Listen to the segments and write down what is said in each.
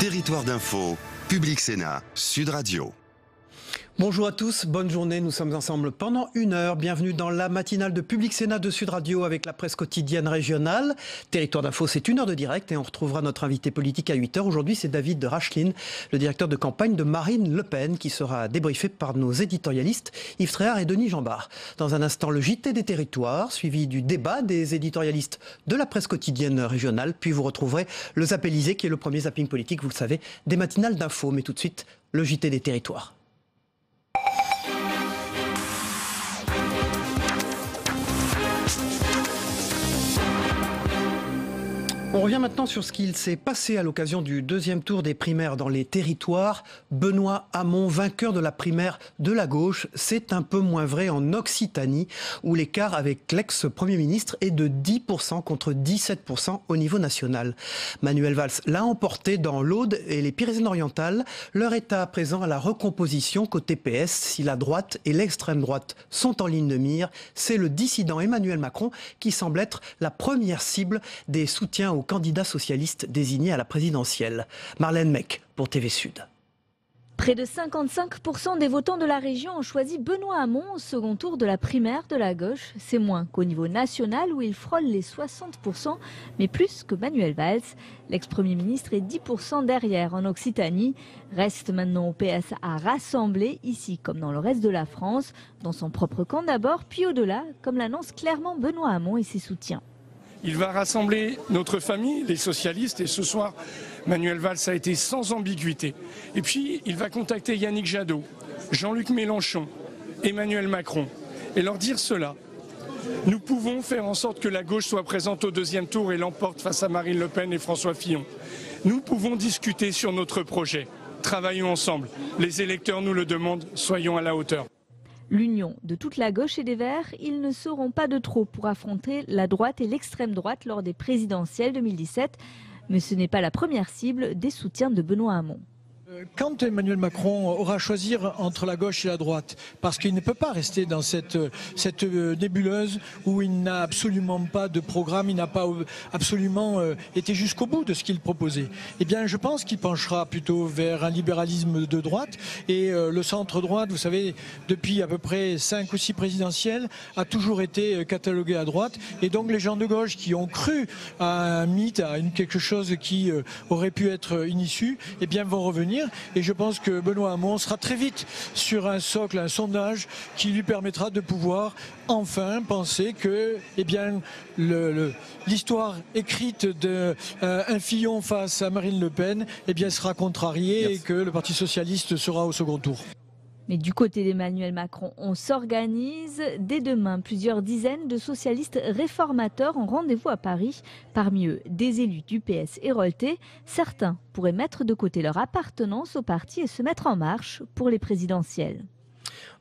Territoire d'info, Public Sénat, Sud Radio. Bonjour à tous, bonne journée, nous sommes ensemble pendant 1 heure. Bienvenue dans la matinale de Public Sénat de Sud Radio avec la presse quotidienne régionale. Territoire d'info, c'est 1 heure de direct et on retrouvera notre invité politique à 8 heures. Aujourd'hui, c'est David Rachlin, le directeur de campagne de Marine Le Pen, qui sera débriefé par nos éditorialistes Yves Tréhard et Denis Jambard. Dans un instant, le JT des territoires, suivi du débat des éditorialistes de la presse quotidienne régionale. Puis vous retrouverez le Zappélisé, qui est le premier zapping politique, vous le savez, des matinales d'info. Mais tout de suite, le JT des territoires. On revient maintenant sur ce qu'il s'est passé à l'occasion du deuxième tour des primaires dans les territoires. Benoît Hamon, vainqueur de la primaire de la gauche, c'est un peu moins vrai en Occitanie, où l'écart avec l'ex-premier ministre est de 10% contre 17% au niveau national. Manuel Valls l'a emporté dans l'Aude et les Pyrénées-Orientales. L'heure est à présent à la recomposition côté PS. Si la droite et l'extrême droite sont en ligne de mire, c'est le dissident Emmanuel Macron qui semble être la première cible des soutiens aux candidats socialistes désignés à la présidentielle. Marlène Mech pour TV Sud. Près de 55% des votants de la région ont choisi Benoît Hamon au second tour de la primaire de la gauche. C'est moins qu'au niveau national où il frôle les 60%, mais plus que Manuel Valls. L'ex-premier ministre est 10% derrière en Occitanie. Reste maintenant au PS à rassembler, ici comme dans le reste de la France, dans son propre camp d'abord, puis au-delà, comme l'annonce clairement Benoît Hamon et ses soutiens. Il va rassembler notre famille, les socialistes, et ce soir, Manuel Valls a été sans ambiguïté. Et puis, il va contacter Yannick Jadot, Jean-Luc Mélenchon, Emmanuel Macron, et leur dire cela. Nous pouvons faire en sorte que la gauche soit présente au deuxième tour et l'emporte face à Marine Le Pen et François Fillon. Nous pouvons discuter sur notre projet. Travaillons ensemble. Les électeurs nous le demandent, soyons à la hauteur. L'union de toute la gauche et des Verts, ils ne seront pas de trop pour affronter la droite et l'extrême droite lors des présidentielles 2017. Mais ce n'est pas la première cible des soutiens de Benoît Hamon. Quand Emmanuel Macron aura à choisir entre la gauche et la droite, parce qu'il ne peut pas rester dans cette nébuleuse où il n'a absolument pas de programme, il n'a pas absolument été jusqu'au bout de ce qu'il proposait, eh bien je pense qu'il penchera plutôt vers un libéralisme de droite. Et le centre-droite, vous savez, depuis à peu près 5 ou 6 présidentielles, a toujours été catalogué à droite. Et donc les gens de gauche qui ont cru à un mythe, à quelque chose qui aurait pu être une issue, eh bien vont revenir. Et je pense que Benoît Hamon sera très vite sur un socle, un sondage qui lui permettra de pouvoir enfin penser que l'histoire écrite d'un Fillon face à Marine Le Pen sera contrariée et que le Parti socialiste sera au second tour. Mais du côté d'Emmanuel Macron, on s'organise. Dès demain, plusieurs dizaines de socialistes réformateurs ont rendez-vous à Paris. Parmi eux, des élus du PS héroltés. Certains pourraient mettre de côté leur appartenance au parti et se mettre en marche pour les présidentielles.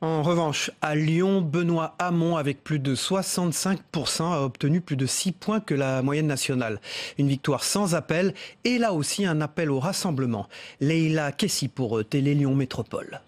En revanche, à Lyon, Benoît Hamon, avec plus de 65%, a obtenu plus de 6 points que la moyenne nationale. Une victoire sans appel et là aussi un appel au rassemblement. Leïla Kessi pour Télé Lyon Métropole.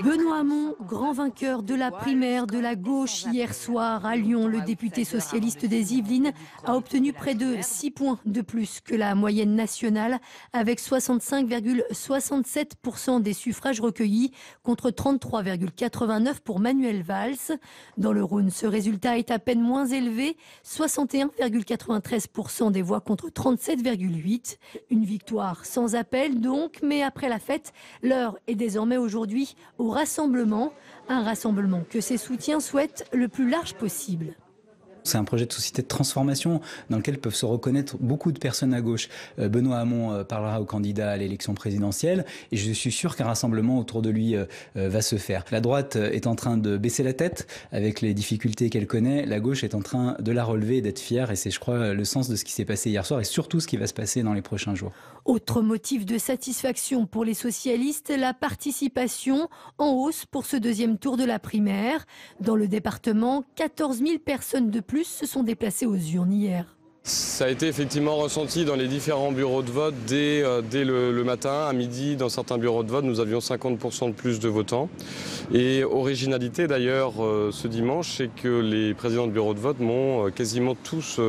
Benoît Hamon, grand vainqueur de la primaire de la gauche hier soir à Lyon, le député socialiste des Yvelines a obtenu près de 6 points de plus que la moyenne nationale avec 65,67% des suffrages recueillis contre 33,89% pour Manuel Valls. Dans le Rhône, ce résultat est à peine moins élevé, 61,93% des voix contre 37,8%. Une victoire sans appel donc, mais après la fête, l'heure est désormais aujourd'hui au rassemblement, un rassemblement que ses soutiens souhaitent le plus large possible. C'est un projet de société de transformation dans lequel peuvent se reconnaître beaucoup de personnes à gauche. Benoît Hamon parlera aux candidats à l'élection présidentielle et je suis sûr qu'un rassemblement autour de lui va se faire. La droite est en train de baisser la tête avec les difficultés qu'elle connaît. La gauche est en train de la relever et d'être fière et c'est, je crois, le sens de ce qui s'est passé hier soir et surtout ce qui va se passer dans les prochains jours. Autre motif de satisfaction pour les socialistes, la participation en hausse pour ce deuxième tour de la primaire. Dans le département, 14 000 personnes de plus se sont déplacées aux urnes hier. Ça a été effectivement ressenti dans les différents bureaux de vote dès le matin, à midi. Dans certains bureaux de vote, nous avions 50% de plus de votants. Et originalité d'ailleurs ce dimanche, c'est que les présidents de bureaux de vote m'ont quasiment tous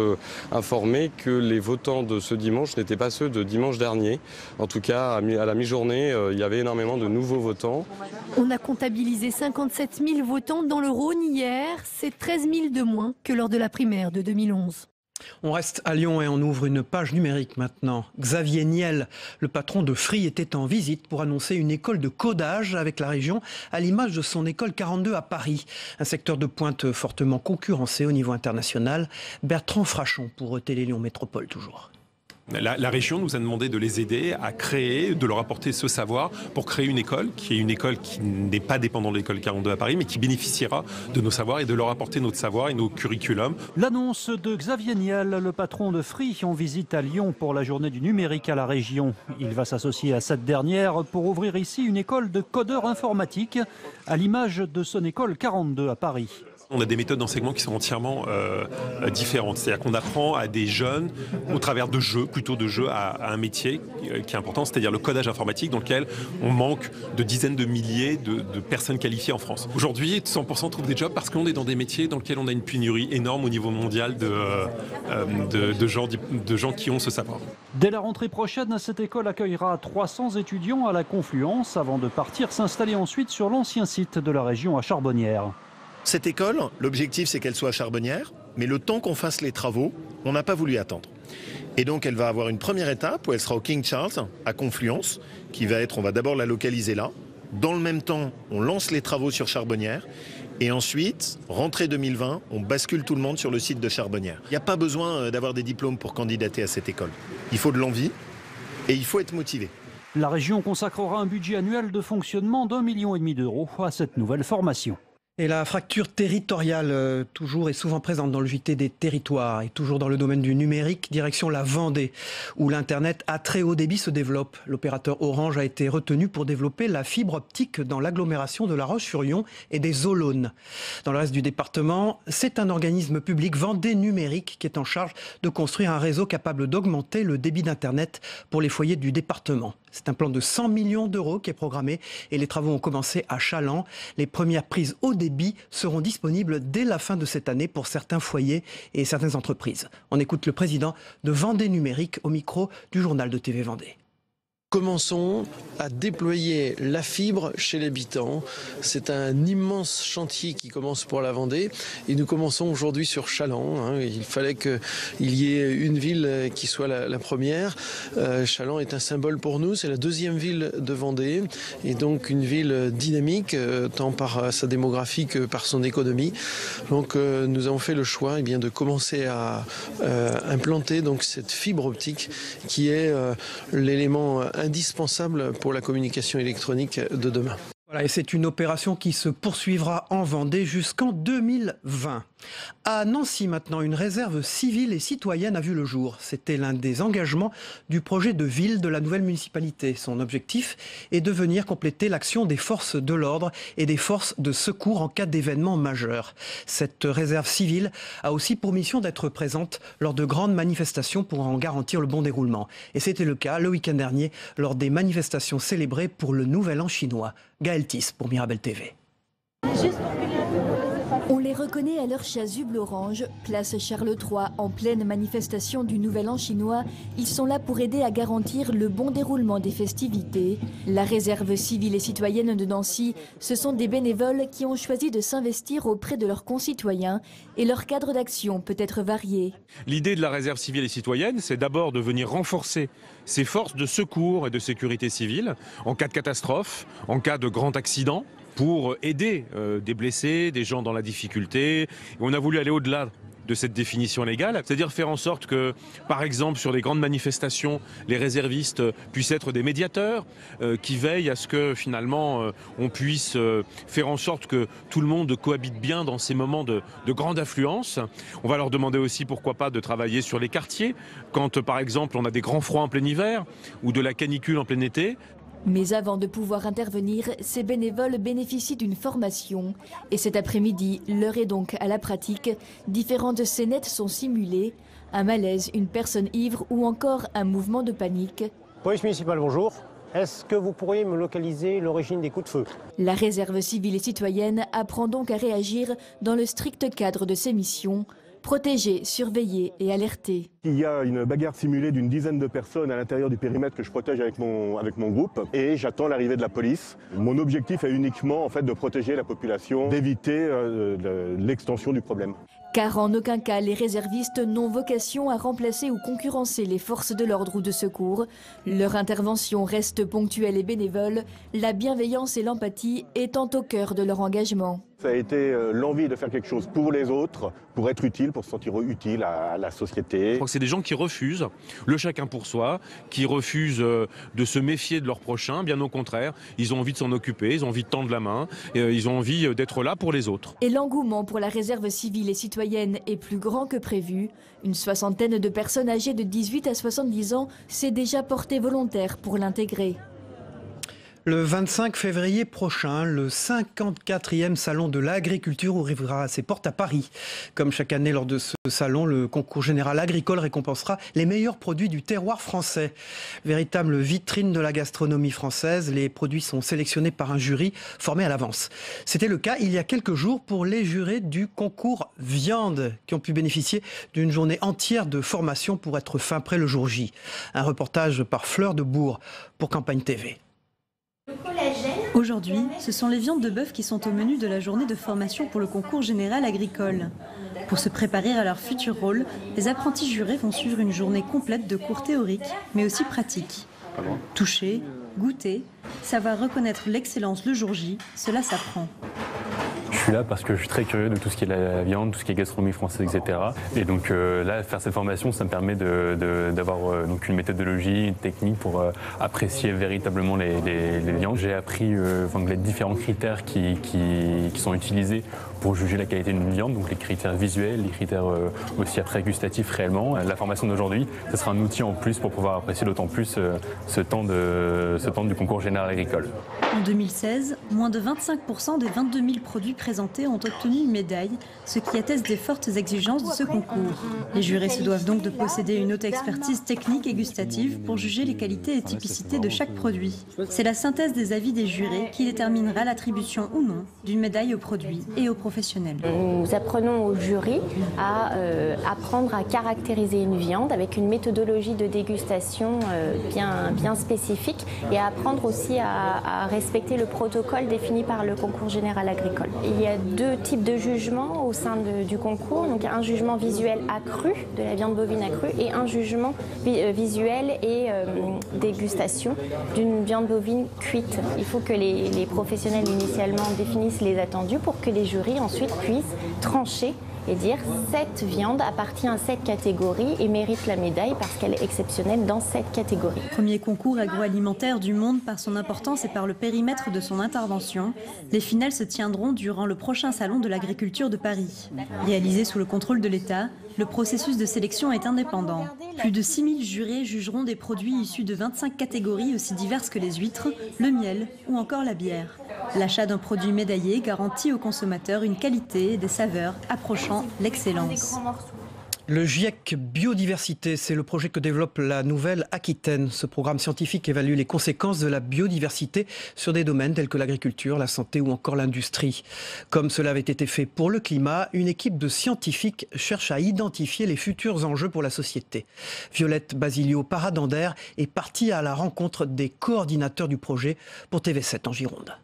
informé que les votants de ce dimanche n'étaient pas ceux de dimanche dernier. En tout cas, à la mi-journée, il y avait énormément de nouveaux votants. On a comptabilisé 57 000 votants dans le Rhône hier. C'est 13 000 de moins que lors de la primaire de 2011. On reste à Lyon et on ouvre une page numérique maintenant. Xavier Niel, le patron de Free, était en visite pour annoncer une école de codage avec la région, à l'image de son école 42 à Paris. Un secteur de pointe fortement concurrencé au niveau international. Bertrand Frachon pour Télé Lyon Métropole toujours. La région nous a demandé de les aider à créer, de leur apporter ce savoir pour créer une école qui n'est pas dépendante de l'école 42 à Paris, mais qui bénéficiera de nos savoirs et de leur apporter notre savoir et nos curriculums. L'annonce de Xavier Niel, le patron de Free, en visite à Lyon pour la journée du numérique à la région. Il va s'associer à cette dernière pour ouvrir ici une école de codeurs informatiques à l'image de son école 42 à Paris. On a des méthodes d'enseignement qui sont entièrement différentes. C'est-à-dire qu'on apprend à des jeunes, au travers de jeux, plutôt de jeux, à un métier qui est important, c'est-à-dire le codage informatique, dans lequel on manque de dizaines de milliers de personnes qualifiées en France. Aujourd'hui, 100% trouvent des jobs parce qu'on est dans des métiers dans lesquels on a une pénurie énorme au niveau mondial de gens qui ont ce savoir. Dès la rentrée prochaine, cette école accueillera 300 étudiants à la Confluence avant de partir s'installer ensuite sur l'ancien site de la région à Charbonnières. Cette école, l'objectif c'est qu'elle soit à Charbonnières, mais le temps qu'on fasse les travaux, on n'a pas voulu attendre. Et donc elle va avoir une première étape où elle sera au King Charles, à Confluence, qui va être, on va d'abord la localiser là. Dans le même temps, on lance les travaux sur Charbonnières. Et ensuite, rentrée 2020, on bascule tout le monde sur le site de Charbonnières. Il n'y a pas besoin d'avoir des diplômes pour candidater à cette école. Il faut de l'envie et il faut être motivé. La région consacrera un budget annuel de fonctionnement d'1,5 million d'euros à cette nouvelle formation. Et la fracture territoriale, toujours et souvent présente dans le JT des territoires, et toujours dans le domaine du numérique, direction la Vendée, où l'Internet à très haut débit se développe. L'opérateur Orange a été retenu pour développer la fibre optique dans l'agglomération de La Roche-sur-Yon et des Olonnes. Dans le reste du département, c'est un organisme public, Vendée Numérique, qui est en charge de construire un réseau capable d'augmenter le débit d'Internet pour les foyers du département. C'est un plan de 100 millions d'euros qui est programmé et les travaux ont commencé à Chaland. Les premières prises haut débit seront disponibles dès la fin de cette année pour certains foyers et certaines entreprises. On écoute le président de Vendée Numérique au micro du journal de TV Vendée. Commençons à déployer la fibre chez les habitants. C'est un immense chantier qui commence pour la Vendée et nous commençons aujourd'hui sur Chaland. Il fallait qu'il y ait une ville qui soit la première. Chaland est un symbole pour nous, c'est la deuxième ville de Vendée et donc une ville dynamique tant par sa démographie que par son économie. Donc nous avons fait le choix de commencer à implanter donc cette fibre optique qui est l'élément indispensable pour la communication électronique de demain. Voilà, et c'est une opération qui se poursuivra en Vendée jusqu'en 2020. À Nancy maintenant, une réserve civile et citoyenne a vu le jour. C'était l'un des engagements du projet de ville de la nouvelle municipalité. Son objectif est de venir compléter l'action des forces de l'ordre et des forces de secours en cas d'événements majeurs. Cette réserve civile a aussi pour mission d'être présente lors de grandes manifestations pour en garantir le bon déroulement. Et c'était le cas le week-end dernier lors des manifestations célébrées pour le Nouvel An chinois. Gaël Thies pour Mirabel TV. On les reconnaît à leur chasuble orange, place Charles III, en pleine manifestation du Nouvel An chinois. Ils sont là pour aider à garantir le bon déroulement des festivités. La réserve civile et citoyenne de Nancy, ce sont des bénévoles qui ont choisi de s'investir auprès de leurs concitoyens et leur cadre d'action peut être varié. L'idée de la réserve civile et citoyenne, c'est d'abord de venir renforcer ces forces de secours et de sécurité civile en cas de catastrophe, en cas de grand accident, pour aider des blessés, des gens dans la difficulté. Et on a voulu aller au-delà de cette définition légale, c'est-à-dire faire en sorte que, par exemple, sur les grandes manifestations, les réservistes puissent être des médiateurs qui veillent à ce que, finalement, on puisse faire en sorte que tout le monde cohabite bien dans ces moments de grande affluence. On va leur demander aussi, pourquoi pas, de travailler sur les quartiers, quand, par exemple, on a des grands froids en plein hiver ou de la canicule en plein été. Mais avant de pouvoir intervenir, ces bénévoles bénéficient d'une formation. Et cet après-midi, l'heure est donc à la pratique. Différentes scénettes sont simulées. Un malaise, une personne ivre ou encore un mouvement de panique. Police municipale, bonjour. Est-ce que vous pourriez me localiser l'origine des coups de feu? La réserve civile et citoyenne apprend donc à réagir dans le strict cadre de ses missions. Protéger, surveiller et alerter. Il y a une bagarre simulée d'une dizaine de personnes à l'intérieur du périmètre que je protège avec mon groupe et j'attends l'arrivée de la police. Mon objectif est uniquement en fait, de protéger la population, d'éviter l'extension du problème. Car en aucun cas les réservistes n'ont vocation à remplacer ou concurrencer les forces de l'ordre ou de secours. Leur intervention reste ponctuelle et bénévole, la bienveillance et l'empathie étant au cœur de leur engagement. Ça a été l'envie de faire quelque chose pour les autres, pour être utile, pour se sentir utile à la société. Je crois que c'est des gens qui refusent le chacun pour soi, qui refusent de se méfier de leur prochain, bien au contraire. Ils ont envie de s'en occuper, ils ont envie de tendre la main, ils ont envie d'être là pour les autres. Et l'engouement pour la réserve civile et citoyenne est plus grand que prévu. Une soixantaine de personnes âgées de 18 à 70 ans s'est déjà portée volontaire pour l'intégrer. Le 25 février prochain, le 54e salon de l'agriculture ouvrira ses portes à Paris. Comme chaque année lors de ce salon, le concours général agricole récompensera les meilleurs produits du terroir français. Véritable vitrine de la gastronomie française, les produits sont sélectionnés par un jury formé à l'avance. C'était le cas il y a quelques jours pour les jurés du concours viande qui ont pu bénéficier d'une journée entière de formation pour être fin prêt le jour J. Un reportage par Fleur de Bourg pour Campagne TV. Aujourd'hui, ce sont les viandes de bœuf qui sont au menu de la journée de formation pour le concours général agricole. Pour se préparer à leur futur rôle, les apprentis jurés vont suivre une journée complète de cours théoriques, mais aussi pratiques. Toucher, goûter, savoir reconnaître l'excellence le jour J, cela s'apprend. Je suis là parce que je suis très curieux de tout ce qui est la viande, tout ce qui est gastronomie française, etc. Et donc là, faire cette formation, ça me permet d'avoir donc une méthodologie, une technique pour apprécier véritablement les viandes. J'ai appris les différents critères qui sont utilisés pour juger la qualité d'une viande, donc les critères visuels, les critères aussi après gustatifs réellement. La formation d'aujourd'hui, ce sera un outil en plus pour pouvoir apprécier d'autant plus ce temps du concours général agricole. En 2016, moins de 25% des 22 000 produits présentés ont obtenu une médaille, ce qui atteste des fortes exigences de ce concours. Les jurés se doivent donc de posséder une haute expertise technique et gustative pour juger les qualités et typicités de chaque produit. C'est la synthèse des avis des jurés qui déterminera l'attribution ou non d'une médaille au produit et aux professionnels. Nous apprenons au jury à apprendre à caractériser une viande avec une méthodologie de dégustation bien spécifique et à apprendre aussi à respecter le protocole défini par le concours général agricole. Il y a deux types de jugements au sein du concours, donc un jugement visuel accru de la viande bovine accrue et un jugement visuel et dégustation d'une viande bovine cuite. Il faut que les professionnels initialement définissent les attendus pour que les jurys ensuite puissent trancher et dire cette viande appartient à cette catégorie et mérite la médaille parce qu'elle est exceptionnelle dans cette catégorie. Premier concours agroalimentaire du monde par son importance et par le périmètre de son intervention, les finales se tiendront durant le prochain salon de l'agriculture de Paris. Réalisé sous le contrôle de l'État, le processus de sélection est indépendant. Plus de 6000 jurés jugeront des produits issus de 25 catégories aussi diverses que les huîtres, le miel ou encore la bière. L'achat d'un produit médaillé garantit aux consommateurs une qualité et des saveurs approchant l'excellence. Le GIEC Biodiversité, c'est le projet que développe la Nouvelle-Aquitaine. Ce programme scientifique évalue les conséquences de la biodiversité sur des domaines tels que l'agriculture, la santé ou encore l'industrie. Comme cela avait été fait pour le climat, une équipe de scientifiques cherche à identifier les futurs enjeux pour la société. Violette Basilio-Paradander est partie à la rencontre des coordinateurs du projet pour TV7 en Gironde.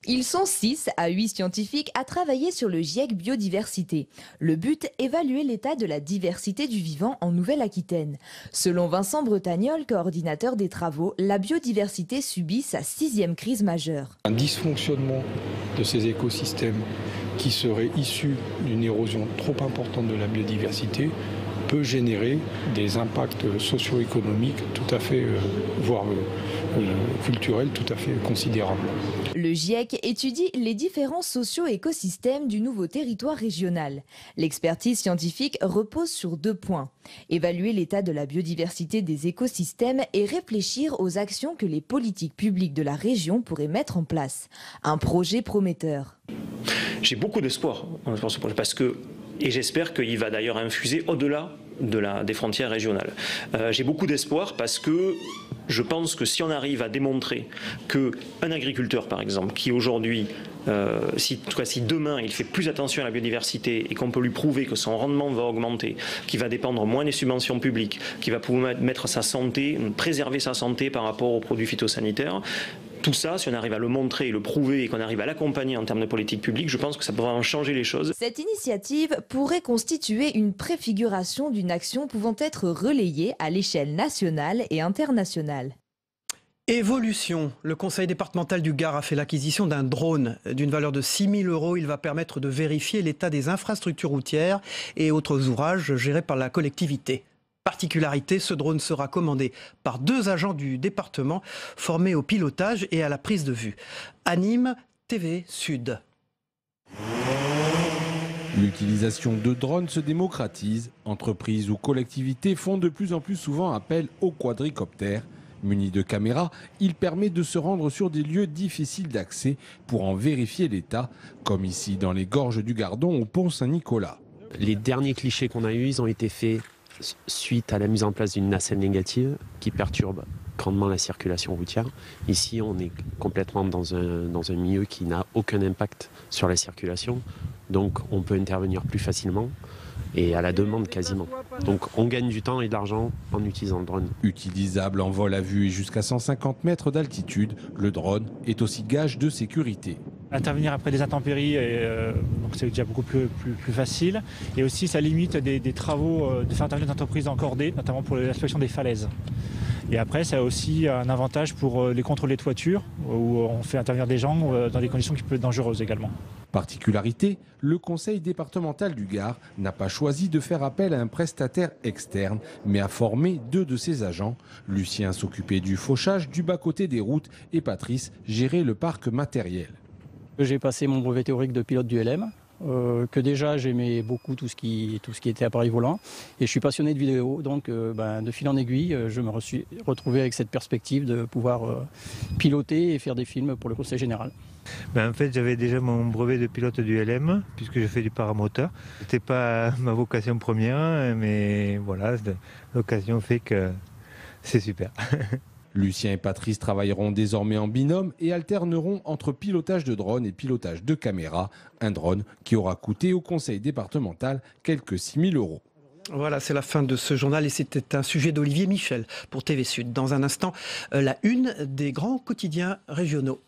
Ils sont 6 à 8 scientifiques à travailler sur le GIEC Biodiversité. Le but, évaluer l'état de la diversité du vivant en Nouvelle-Aquitaine. Selon Vincent Bretagnol, coordinateur des travaux, la biodiversité subit sa 6e crise majeure. Un dysfonctionnement de ces écosystèmes qui serait issu d'une érosion trop importante de la biodiversité peut générer des impacts socio-économiques tout à fait, voire culturels tout à fait considérables. Le GIEC étudie les différents socio-écosystèmes du nouveau territoire régional. L'expertise scientifique repose sur 2 points. Évaluer l'état de la biodiversité des écosystèmes et réfléchir aux actions que les politiques publiques de la région pourraient mettre en place. Un projet prometteur. J'ai beaucoup d'espoir dans ce projet parce que Et j'espère qu'il va d'ailleurs infuser au-delà des frontières régionales. J'ai beaucoup d'espoir parce que je pense que si on arrive à démontrer qu'un agriculteur, par exemple, qui aujourd'hui, si demain il fait plus attention à la biodiversité et qu'on peut lui prouver que son rendement va augmenter, qu'il va dépendre moins des subventions publiques, qu'il va pouvoir mettre sa santé, préserver sa santé par rapport aux produits phytosanitaires, tout ça, si on arrive à le montrer et le prouver et qu'on arrive à l'accompagner en termes de politique publique, je pense que ça pourra en changer les choses. Cette initiative pourrait constituer une préfiguration d'une action pouvant être relayée à l'échelle nationale et internationale. Évolution. Le conseil départemental du Gard a fait l'acquisition d'un drone d'une valeur de 6 000 €. Il va permettre de vérifier l'état des infrastructures routières et autres ouvrages gérés par la collectivité. Particularité, ce drone sera commandé par 2 agents du département formés au pilotage et à la prise de vue. À Nîmes, TV Sud. L'utilisation de drones se démocratise. Entreprises ou collectivités font de plus en plus souvent appel aux quadricoptères. Muni de caméras, il permet de se rendre sur des lieux difficiles d'accès pour en vérifier l'état, comme ici dans les gorges du Gardon au pont Saint-Nicolas. Les derniers clichés qu'on a eus, ils ont été faits suite à la mise en place d'une nacelle négative qui perturbe grandement la circulation routière. Ici, on est complètement dans un milieu qui n'a aucun impact sur la circulation, donc on peut intervenir plus facilement et à la demande quasiment. Donc on gagne du temps et de l'argent en utilisant le drone. Utilisable en vol à vue et jusqu'à 150 mètres d'altitude, le drone est aussi gage de sécurité. Intervenir après des intempéries, donc c'est déjà beaucoup plus facile. Et aussi, ça limite des travaux, de faire intervenir des entreprises encordées, notamment pour l'inspection des falaises. Et après, ça a aussi un avantage pour les contrôles des toitures, où on fait intervenir des gens dans des conditions qui peuvent être dangereuses également. Particularité, le conseil départemental du Gard n'a pas choisi de faire appel à un prestataire externe, mais a formé 2 de ses agents. Lucien s'occupait du fauchage du bas-côté des routes et Patrice gérait le parc matériel. J'ai passé mon brevet théorique de pilote du LM, que déjà j'aimais beaucoup tout ce qui était appareil volant. Et je suis passionné de vidéo, donc de fil en aiguille, je me suis retrouvé avec cette perspective de pouvoir piloter et faire des films pour le conseil général. En fait, j'avais déjà mon brevet de pilote du LM, puisque je fais du paramoteur. Ce n'était pas ma vocation première, mais voilà, l'occasion fait que c'est super. Lucien et Patrice travailleront désormais en binôme et alterneront entre pilotage de drone et pilotage de caméra. Un drone qui aura coûté au conseil départemental quelques 6 000 €. Voilà, c'est la fin de ce journal et c'était un sujet d'Olivier Michel pour TV Sud. Dans un instant, la une des grands quotidiens régionaux.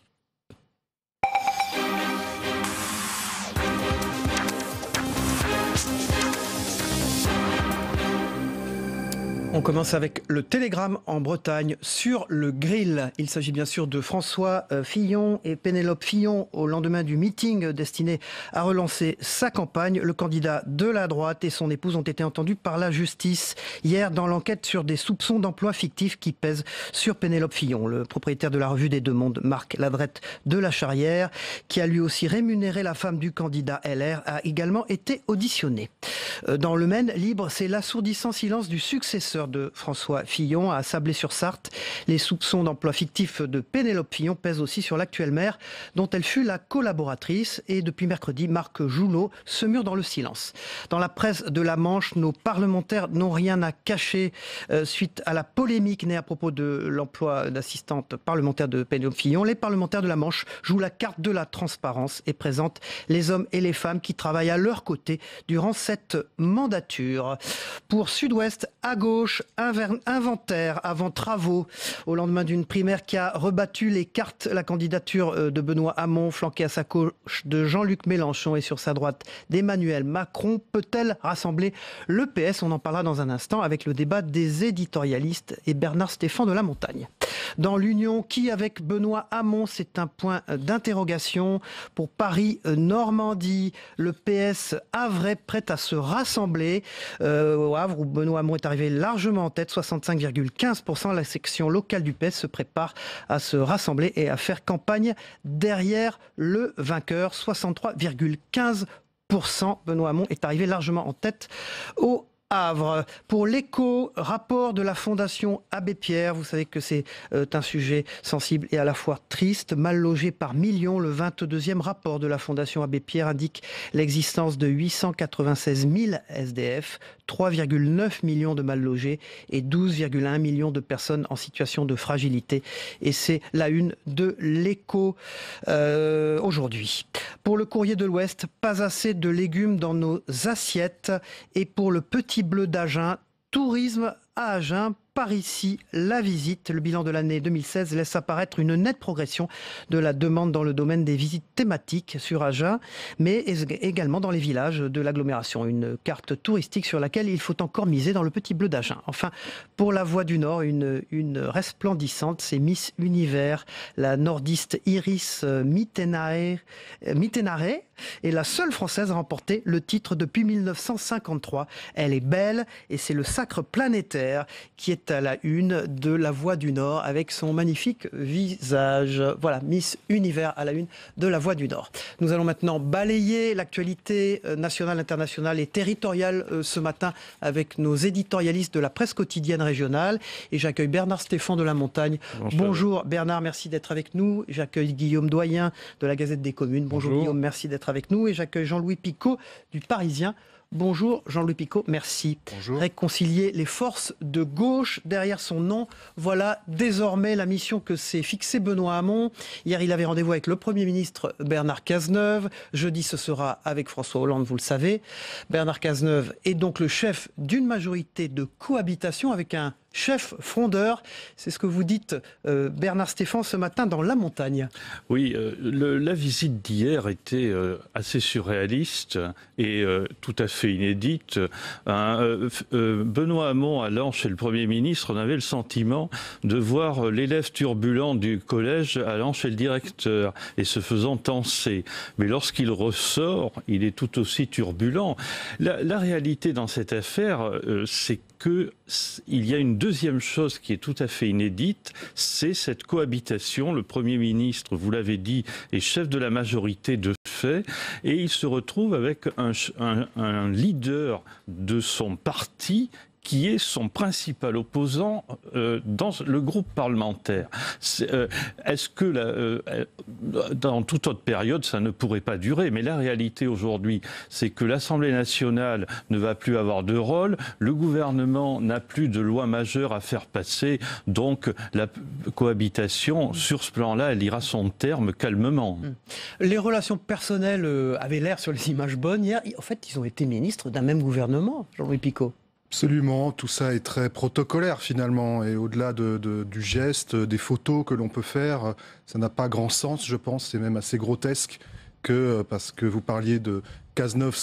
On commence avec le Télégramme en Bretagne sur le grill. Il s'agit bien sûr de François Fillon et Pénélope Fillon au lendemain du meeting destiné à relancer sa campagne. Le candidat de la droite et son épouse ont été entendus par la justice hier dans l'enquête sur des soupçons d'emploi fictif qui pèsent sur Pénélope Fillon. Le propriétaire de la revue des Deux Mondes, Marc Ladrette de la Charrière, qui a lui aussi rémunéré la femme du candidat LR, a également été auditionné. Dans le Maine, libre, c'est l'assourdissant silence du successeur de François Fillon à Sablé-sur-Sarthe. Les soupçons d'emploi fictif de Pénélope Fillon pèsent aussi sur l'actuelle maire, dont elle fut la collaboratrice. Et depuis mercredi, Marc Joulot se mure dans le silence. Dans la presse de la Manche, nos parlementaires n'ont rien à cacher suite à la polémique née à propos de l'emploi d'assistante parlementaire de Pénélope Fillon. Les parlementaires de la Manche jouent la carte de la transparence et présentent les hommes et les femmes qui travaillent à leur côté durant cette mandature. Pour Sud-Ouest, à gauche, inventaire avant travaux au lendemain d'une primaire qui a rebattu les cartes. La candidature de Benoît Hamon, flanquée à sa gauche de Jean-Luc Mélenchon et sur sa droite d'Emmanuel Macron, peut-elle rassembler le PS? On en parlera dans un instant avec le débat des éditorialistes et Bernard Stéphane de la Montagne. Dans l'Union, qui avec Benoît Hamon, c'est un point d'interrogation. Pour Paris-Normandie, le PS havrais prêt à se rassembler. Au Havre, où Benoît Hamon est arrivé largement en tête, 65,15%. La section locale du PS se prépare à se rassembler et à faire campagne derrière le vainqueur, 63,15%. Benoît Hamon est arrivé largement en tête au Havre. Pour l'écho, rapport de la Fondation Abbé Pierre, vous savez que c'est un sujet sensible et à la fois triste. Mal logé par millions, le 22e rapport de la Fondation Abbé Pierre indique l'existence de 896 000 SDF, 3,9 millions de mal logés et 12,1 millions de personnes en situation de fragilité. Et c'est la une de l'écho aujourd'hui. Pour le Courrier de l'Ouest, pas assez de légumes dans nos assiettes. Et pour le Petit Bleu d'Agen, tourisme à Agen. Par ici, la visite, le bilan de l'année 2016 laisse apparaître une nette progression de la demande dans le domaine des visites thématiques sur Agen, mais également dans les villages de l'agglomération. Une carte touristique sur laquelle il faut encore miser dans le Petit Bleu d'Agen. Enfin, pour la Voie du Nord, une resplendissante, c'est Miss Univers. La nordiste Iris Mittenare est la seule Française à remporter le titre depuis 1953. Elle est belle et c'est le sacre planétaire qui est à la une de la Voie du Nord avec son magnifique visage. Voilà, Miss Univers à la une de la Voie du Nord. Nous allons maintenant balayer l'actualité nationale, internationale et territoriale ce matin avec nos éditorialistes de la presse quotidienne régionale. Et j'accueille Bernard Stéphane de La Montagne. Bonjour Bernard, merci d'être avec nous. J'accueille Guillaume Doyen de la Gazette des Communes. Bonjour Guillaume, merci d'être avec nous. Et j'accueille Jean-Louis Picot du Parisien. Bonjour Jean-Louis Picot, merci. Bonjour. Réconcilier les forces de gauche derrière son nom, voilà désormais la mission que s'est fixée Benoît Hamon. Hier, il avait rendez-vous avec le Premier ministre Bernard Cazeneuve. Jeudi, ce sera avec François Hollande, vous le savez. Bernard Cazeneuve est donc le chef d'une majorité de cohabitation avec un chef frondeur. C'est ce que vous dites, Bernard Stéphane, ce matin dans La Montagne. Oui, la visite d'hier était assez surréaliste et tout à fait inédite. Benoît Hamon allant chez le Premier ministre, on avait le sentiment de voir l'élève turbulent du collège allant chez le directeur et se faisant tancer. Mais lorsqu'il ressort, il est tout aussi turbulent. La réalité dans cette affaire, c'est qu'il y a une deuxième chose qui est tout à fait inédite, c'est cette cohabitation. Le Premier ministre, vous l'avez dit, est chef de la majorité de fait, et il se retrouve avec un leader de son parti qui est son principal opposant dans le groupe parlementaire. Est-ce que dans toute autre période, ça ne pourrait pas durer? Mais la réalité aujourd'hui, c'est que l'Assemblée nationale ne va plus avoir de rôle, le gouvernement n'a plus de loi majeure à faire passer, donc la cohabitation, sur ce plan-là, elle ira son terme calmement. Les relations personnelles avaient l'air sur les images bonnes hier. En fait, ils ont été ministres d'un même gouvernement, Jean-Louis Picot. Absolument, tout ça est très protocolaire finalement, et au-delà du geste, des photos que l'on peut faire, ça n'a pas grand sens, je pense, c'est même assez grotesque, parce que vous parliez de Cazeneuve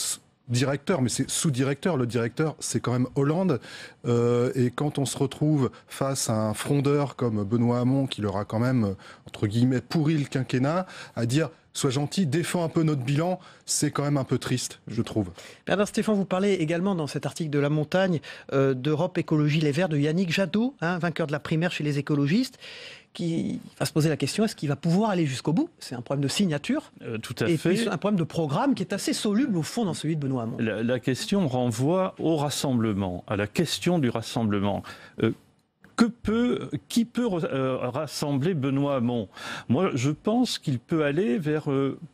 directeur, mais c'est sous-directeur, le directeur c'est quand même Hollande, et quand on se retrouve face à un frondeur comme Benoît Hamon, qui leur a quand même, entre guillemets, pourri le quinquennat, à dire sois gentil, défends un peu notre bilan, c'est quand même un peu triste, je trouve. Bernard Stéphane, vous parlez également dans cet article de La Montagne d'Europe Écologie Les Verts, de Yannick Jadot, vainqueur de la primaire chez les écologistes, qui va se poser la question, est-ce qu'il va pouvoir aller jusqu'au bout? C'est un problème de signature, tout à fait. Puis un problème de programme qui est assez soluble au fond dans celui de Benoît Hamon. La question renvoie au rassemblement, à la question du rassemblement. Qui peut rassembler Benoît Hamon? Moi, je pense qu'il peut aller vers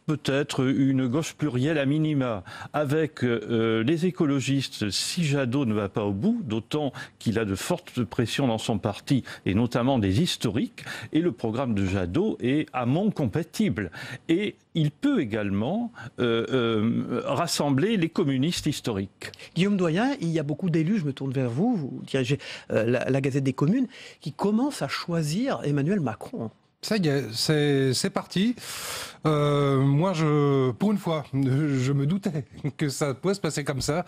peut-être une gauche plurielle à minima, avec les écologistes, si Jadot ne va pas au bout, d'autant qu'il a de fortes pressions dans son parti, et notamment des historiques, et le programme de Jadot est Hamon compatible. Et il peut également rassembler les communistes historiques. Guillaume Doyen, il y a beaucoup d'élus, je me tourne vers vous, vous dirigez la Gazette des Communes, qui commencent à choisir Emmanuel Macron. Ça y est, c'est parti. Moi, pour une fois, je me doutais que ça pouvait se passer comme ça.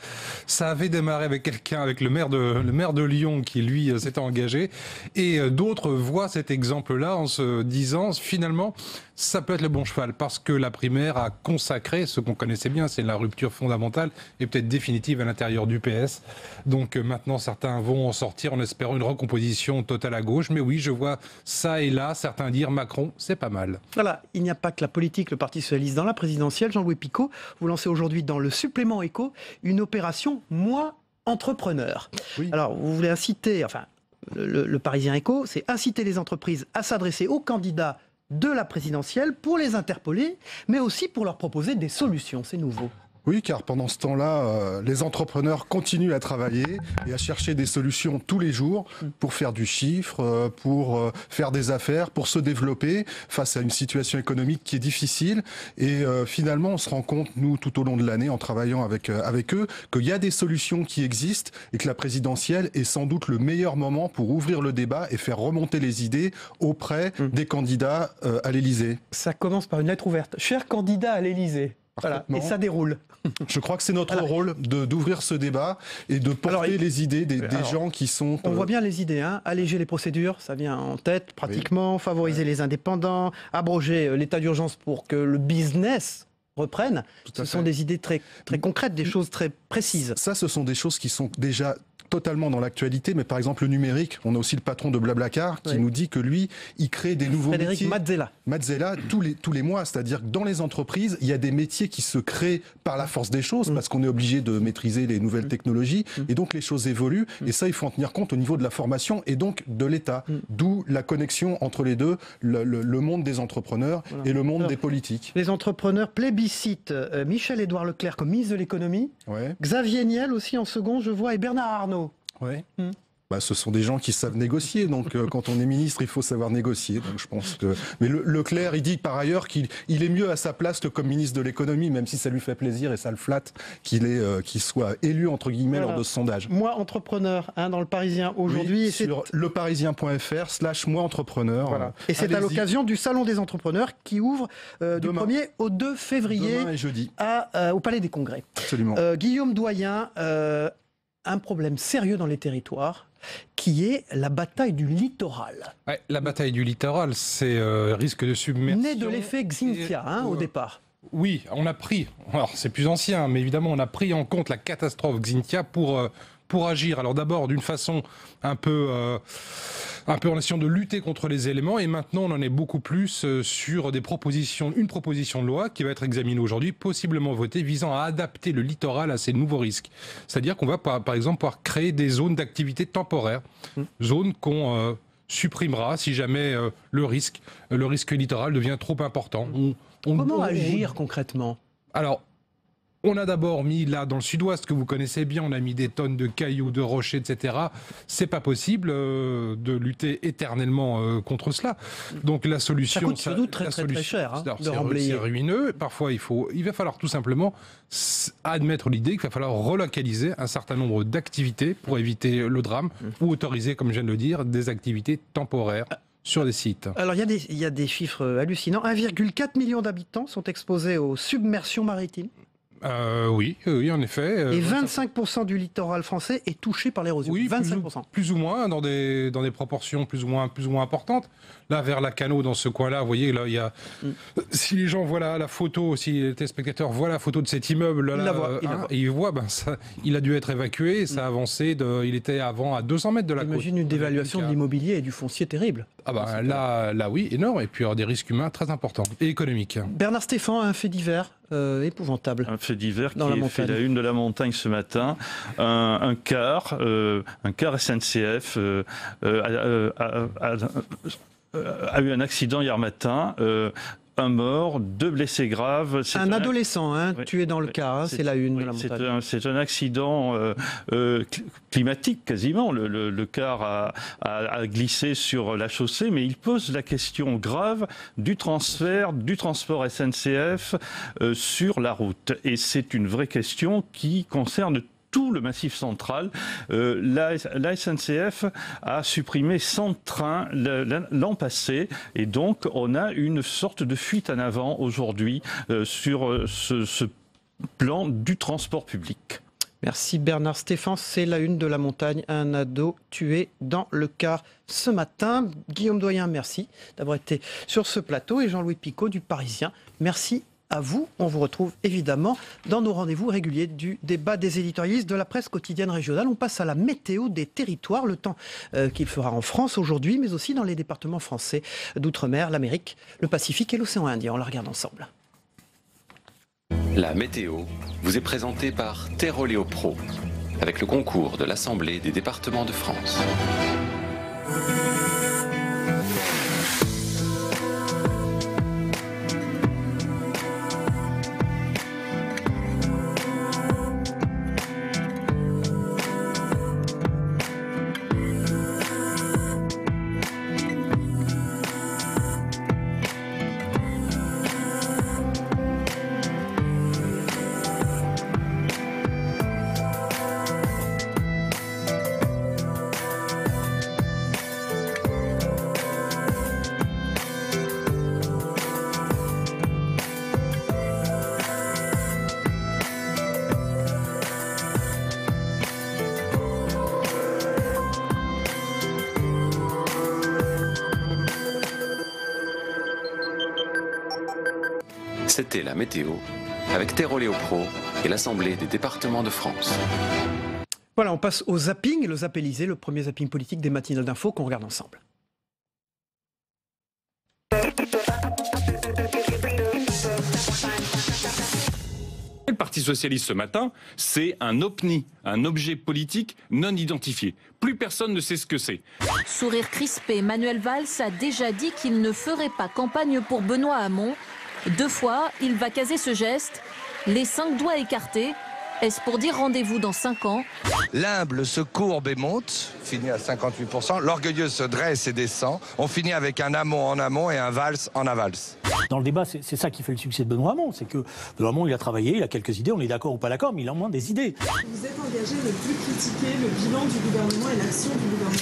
Ça avait démarré avec quelqu'un, avec le maire de Lyon, qui lui s'était engagé, et d'autres voient cet exemple-là en se disant finalement, ça peut être le bon cheval, parce que la primaire a consacré ce qu'on connaissait bien, c'est la rupture fondamentale et peut-être définitive à l'intérieur du PS. Donc maintenant, certains vont en sortir en espérant une recomposition totale à gauche. Mais oui, je vois ça et là certains dire Macron, c'est pas mal. Voilà, il n'y a pas que la politique, le Parti socialiste dans la présidentielle. Jean-Louis Picot, vous lancez aujourd'hui dans le supplément Écho une opération « Moi entrepreneur. Alors, vous voulez inciter, enfin, le Parisien Écho, c'est inciter les entreprises à s'adresser aux candidats de la présidentielle pour les interpeller, mais aussi pour leur proposer des solutions. C'est nouveau. Oui, car pendant ce temps-là, les entrepreneurs continuent à travailler et à chercher des solutions tous les jours pour faire du chiffre, pour faire des affaires, pour se développer face à une situation économique qui est difficile. Et finalement, on se rend compte, nous, tout au long de l'année, en travaillant avec eux, qu'il y a des solutions qui existent et que la présidentielle est sans doute le meilleur moment pour ouvrir le débat et faire remonter les idées auprès des candidats à l'Élysée. Ça commence par une lettre ouverte. Cher candidat à l'Élysée. Voilà, et ça déroule. Je crois que c'est notre rôle d'ouvrir ce débat et de porter les idées des gens qui sont... On voit bien les idées, hein. Alléger les procédures, ça vient en tête pratiquement, favoriser les indépendants, abroger l'état d'urgence pour que le business reprenne. Ce sont des idées très concrètes, des choses très précises. Ça, ce sont des choses qui sont déjà totalement dans l'actualité, mais par exemple le numérique, on a aussi le patron de Blablacar qui nous dit que lui, il crée des nouveaux métiers. Frédéric Mazzella, tous les mois, c'est-à-dire que dans les entreprises, il y a des métiers qui se créent par la force des choses, parce qu'on est obligé de maîtriser les nouvelles technologies, et donc les choses évoluent, et ça, il faut en tenir compte au niveau de la formation et donc de l'État. D'où la connexion entre les deux, le monde des entrepreneurs et le monde des politiques. Les entrepreneurs plébiscitent Michel-Édouard Leclerc comme ministre de l'économie, Xavier Niel aussi en second, je vois, et Bernard Arnault. Ouais. Bah, ce sont des gens qui savent négocier, donc quand on est ministre, il faut savoir négocier. Donc je pense que. Mais Leclerc, il dit par ailleurs qu'il est mieux à sa place que comme ministre de l'économie, même si ça lui fait plaisir et ça le flatte qu'il soit élu entre guillemets lors de ce sondage. Moi entrepreneur, dans le Parisien aujourd'hui. Sur leparisien.fr/moi entrepreneur. Voilà. Et c'est à l'occasion du Salon des entrepreneurs qui ouvre du 1er au 2 février. Demain et jeudi. Au Palais des Congrès. Absolument. Guillaume Doyen. Un problème sérieux dans les territoires, qui est la bataille du littoral. Ouais, la bataille du littoral, c'est risque de submersion. Né de l'effet Xynthia, au départ. Oui, on a pris, alors c'est plus ancien, mais évidemment on a pris en compte la catastrophe Xynthia pour agir. Alors d'abord d'une façon un peu en essayant de lutter contre les éléments, et maintenant on en est beaucoup plus sur une proposition de loi qui va être examinée aujourd'hui, possiblement votée, visant à adapter le littoral à ces nouveaux risques. C'est-à-dire qu'on va par exemple pouvoir créer des zones d'activité temporaire, zones qu'on supprimera si jamais le risque littoral devient trop important. Comment agir concrètement ? Alors, on a d'abord mis là dans le sud-ouest que vous connaissez bien, on a mis des tonnes de cailloux, de rochers, etc. C'est pas possible de lutter éternellement contre cela. Donc la solution, ça coûte sans doute très cher de remblayer. C'est ruineux. Parfois il va falloir tout simplement admettre l'idée qu'il va falloir relocaliser un certain nombre d'activités pour éviter le drame ou autoriser, comme je viens de le dire, des activités temporaires sur des sites. Alors il y a des chiffres hallucinants. 1,4 million d'habitants sont exposés aux submersions maritimes. Oui, en effet. Et 25% du littoral français est touché par l'érosion. Oui, 25%. Plus ou moins, dans des proportions plus ou moins importantes. Là, vers la Cano, dans ce coin-là, vous voyez, là, il y a... Si les gens voient la photo, si les téléspectateurs voient la photo de cet immeuble, ils voient, il a dû être évacué, ça a avancé, il était avant à 200 mètres de la côte. Imagine une dévaluation de l'immobilier et du foncier terrible. Là, oui, énorme, et puis il y aura des risques humains très importants, et économiques. Bernard Stéphane a un fait divers épouvantable. Un fait divers qui a fait la une de la montagne ce matin. Un car SNCF a eu un accident hier matin. Un mort, 2 blessés graves. Un adolescent tué dans le car, c'est la une de la montagne. C'est un accident climatique quasiment. Le car a glissé sur la chaussée, mais il pose la question grave du transport SNCF sur la route. Et c'est une vraie question qui concerne tout le Massif central. La SNCF a supprimé 100 trains l'an passé, et donc on a une sorte de fuite en avant aujourd'hui sur ce plan du transport public. Merci Bernard Stéphane, c'est la une de la montagne, un ado tué dans le car ce matin. Guillaume Doyen, merci d'avoir été sur ce plateau, et Jean-Louis Picot du Parisien, merci à vous. On vous retrouve évidemment dans nos rendez-vous réguliers du débat des éditorialistes de la presse quotidienne régionale. On passe à la météo des territoires, le temps qu'il fera en France aujourd'hui, mais aussi dans les départements français d'outre-mer, l'Amérique, le Pacifique et l'océan Indien. On la regarde ensemble. La météo vous est présentée par Terroléo Pro. avec le concours de l'Assemblée des départements de France. C'était la météo avec Terre-Oléo Pro et l'Assemblée des départements de France. Voilà, on passe au zapping, le Zappélisé, le premier zapping politique des matinales d'infos qu'on regarde ensemble. Le Parti socialiste ce matin, c'est un OPNI, un objet politique non identifié. Plus personne ne sait ce que c'est. Sourire crispé, Manuel Valls a déjà dit qu'il ne ferait pas campagne pour Benoît Hamon. 2 fois, il va caser ce geste, les 5 doigts écartés. Est-ce pour dire rendez-vous dans 5 ans? L'humble se courbe et monte, finit à 58%. L'orgueilleux se dresse et descend. On finit avec un Hamon en amont et un Valls en avalse. Dans le débat, c'est ça qui fait le succès de Benoît Hamon. C'est que Benoît Hamon, il a travaillé, il a quelques idées, on est d'accord ou pas d'accord, mais il a au moins des idées. Vous êtes engagé à ne plus critiquer le bilan du gouvernement et l'action du gouvernement.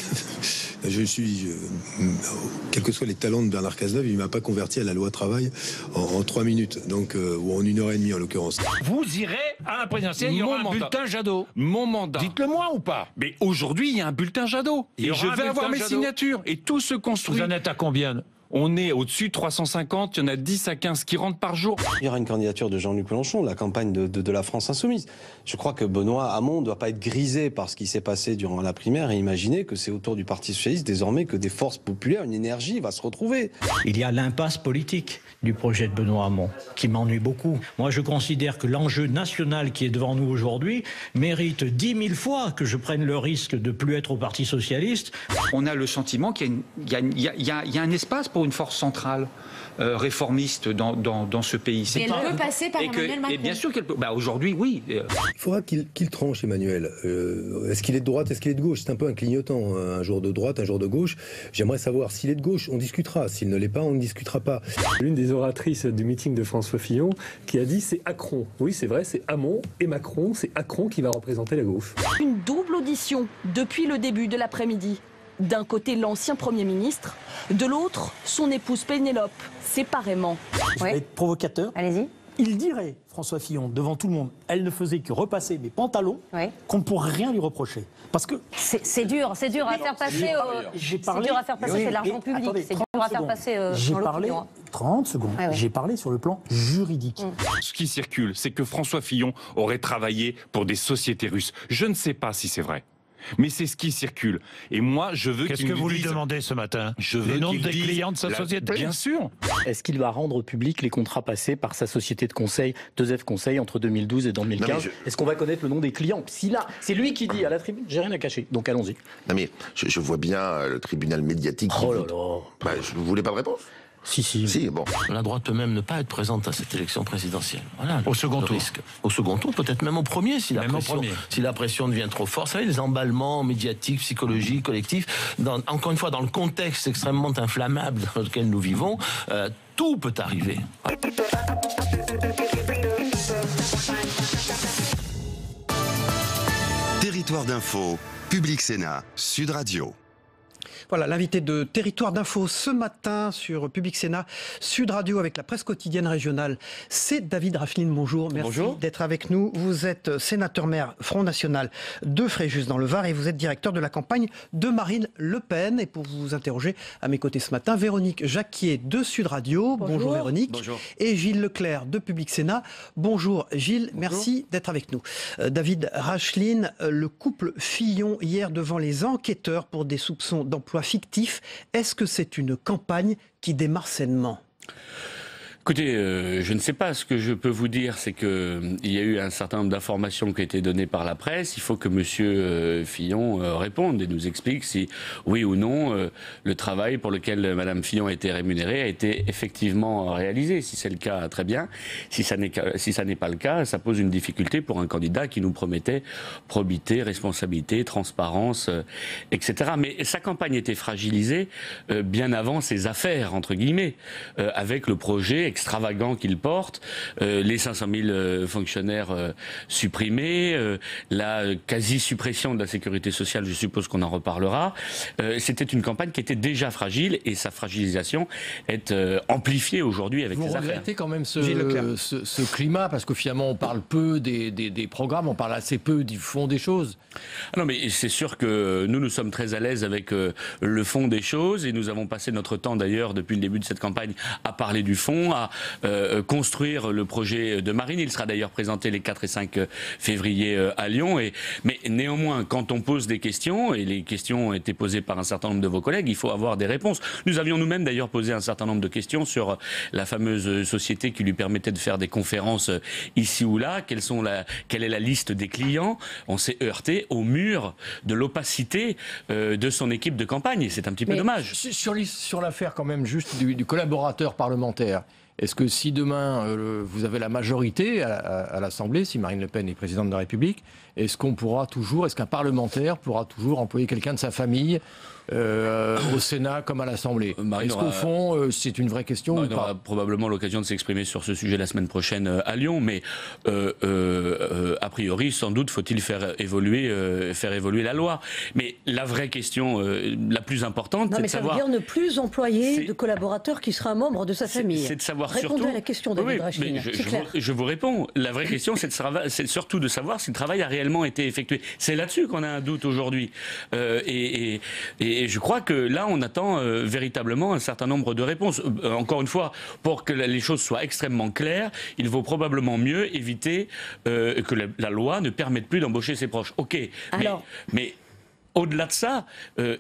Quels que soient les talents de Bernard Cazeneuve, il ne m'a pas converti à la loi travail en 3 minutes, donc, ou en 1h30 en l'occurrence. Vous irez à la présidentielle, il y aura un bulletin Jadot. Mon mandat. Dites-le moi ou pas? Mais aujourd'hui, il y a un bulletin Jadot. Et je vais avoir mes signatures. Et tout se construit. Vous en êtes à combien? On est au-dessus de 350, il y en a 10 à 15 qui rentrent par jour. Il y aura une candidature de Jean-Luc Mélenchon, la campagne de la France Insoumise. Je crois que Benoît Hamon ne doit pas être grisé par ce qui s'est passé durant la primaire et imaginer que c'est autour du Parti socialiste désormais que des forces populaires, une énergie va se retrouver. Il y a l'impasse politique du projet de Benoît Hamon qui m'ennuie beaucoup. Moi, je considère que l'enjeu national qui est devant nous aujourd'hui mérite 10 000 fois que je prenne le risque de plus être au Parti socialiste. On a le sentiment qu'il y a un espace pour une force centrale réformiste dans ce pays. Et elle peut passer par Emmanuel Macron. Et bien sûr qu'elle peut. Aujourd'hui, oui. Il faudra qu'il tranche, Emmanuel. Est-ce qu'il est de droite, est-ce qu'il est de gauche? C'est un peu un clignotant. Un jour de droite, un jour de gauche. J'aimerais savoir s'il est de gauche, on discutera. S'il ne l'est pas, on ne discutera pas. L'une des oratrices du meeting de François Fillon qui a dit c'est Acron. Oui, c'est vrai, c'est Hamon et Macron. C'est Acron qui va représenter la gauche. Une double audition depuis le début de l'après-midi. D'un côté, l'ancien Premier ministre, de l'autre, son épouse Pénélope, séparément. Je vais être provocateur. Allez-y. Il dirait, François Fillon, devant tout le monde, elle ne faisait que repasser mes pantalons, qu'on ne pourrait rien lui reprocher. Parce que... C'est dur à faire passer. C'est dur à faire passer, c'est de l'argent public. C'est dur à faire passer dans l'opinion. 30 secondes. J'ai parlé sur le plan juridique. Ce qui circule, c'est que François Fillon aurait travaillé pour des sociétés russes. Je ne sais pas si c'est vrai. Mais c'est ce qui circule. Et moi, je veux qu'il Qu'est-ce que vous lui demandez ce matin? Je veux le nom des dise clients de sa société? Bien sûr. Est-ce qu'il va rendre public les contrats passés par sa société de conseil, 2F Conseil, entre 2012 et 2015? Est-ce qu'on va connaître le nom des clients? Si là, c'est lui qui dit à la tribune, j'ai rien à cacher. Donc allons-y. Non mais, je vois bien le tribunal médiatique. Oh là là. Bah, vous voulez pas de réponse? Si, bon. La droite peut même ne pas être présente à cette élection présidentielle. Voilà, au second tour. Au second tour, peut-être même au premier, si la pression devient trop forte. Vous savez, les emballements médiatiques, psychologiques, collectifs, encore une fois, dans le contexte extrêmement inflammable dans lequel nous vivons, tout peut arriver. Territoire d'info, Public Sénat, Sud Radio. Voilà, l'invité de Territoire d'Info ce matin sur Public Sénat, Sud Radio avec la presse quotidienne régionale, c'est David Raffeline. Bonjour, merci d'être avec nous. Vous êtes sénateur-maire Front National de Fréjus dans le Var et vous êtes directeur de la campagne de Marine Le Pen. Et pour vous interroger à mes côtés ce matin, Véronique Jacquier de Sud Radio. Bonjour Véronique. Bonjour. Et Gilles Leclerc de Public Sénat. Bonjour Gilles, merci d'être avec nous. David Raffeline, le couple Fillon hier devant les enquêteurs pour des soupçons d'emploi fictif. Est-ce que c'est une campagne qui démarre sainement ? Écoutez, je ne sais pas. Ce que je peux vous dire, c'est qu'il y a eu un certain nombre d'informations qui ont été données par la presse. Il faut que M. Fillon réponde et nous explique si, oui ou non, le travail pour lequel Mme Fillon a été rémunérée a été effectivement réalisé. Si c'est le cas, très bien. Si ça n'est pas le cas, ça pose une difficulté pour un candidat qui nous promettait probité, responsabilité, transparence, etc. Mais sa campagne était fragilisée bien avant ses affaires, entre guillemets, avec le projet extravagant qu'il porte, les 500 000 fonctionnaires supprimés, la quasi-suppression de la sécurité sociale, je suppose qu'on en reparlera. C'était une campagne qui était déjà fragile et sa fragilisation est amplifiée aujourd'hui avec les affaires. Vous regrettez quand même ce climat, parce que finalement on parle peu des programmes, on parle assez peu du fond des choses. Non, mais c'est sûr que nous sommes très à l'aise avec le fond des choses et nous avons passé notre temps d'ailleurs depuis le début de cette campagne à parler du fond, à construire le projet de Marine. Il sera d'ailleurs présenté les 4 et 5 février à Lyon. Mais néanmoins, quand on pose des questions, et les questions ont été posées par un certain nombre de vos collègues, il faut avoir des réponses. Nous avions nous-mêmes d'ailleurs posé un certain nombre de questions sur la fameuse société qui lui permettait de faire des conférences ici ou là. Quelle est la liste des clients? On s'est heurté au mur de l'opacité de son équipe de campagne. Et c'est un petit peu dommage. Sur l'affaire quand même juste du collaborateur parlementaire, est-ce que si demain vous avez la majorité à l'Assemblée, si Marine Le Pen est présidente de la République, est-ce qu'un parlementaire pourra toujours employer quelqu'un de sa famille au Sénat comme à l'Assemblée? Est-ce qu'au fond, c'est une vraie question ou pas? On aura probablement l'occasion de s'exprimer sur ce sujet la semaine prochaine à Lyon, mais a priori, sans doute, faut-il faire évoluer la loi. Mais la vraie question la plus importante, c'est de savoir... Ça veut dire ne plus employer de collaborateurs qui sera un membre de sa famille. C'est de savoir Répondez surtout... à la question, David Rachlin. Je vous réponds. La vraie question, c'est surtout de savoir si le travail a réellement été effectué. C'est là-dessus qu'on a un doute aujourd'hui. Et je crois que là, on attend véritablement un certain nombre de réponses. Encore une fois, pour que les choses soient extrêmement claires, il vaut probablement mieux éviter que la loi ne permette plus d'embaucher ses proches. Ok, mais au-delà de ça,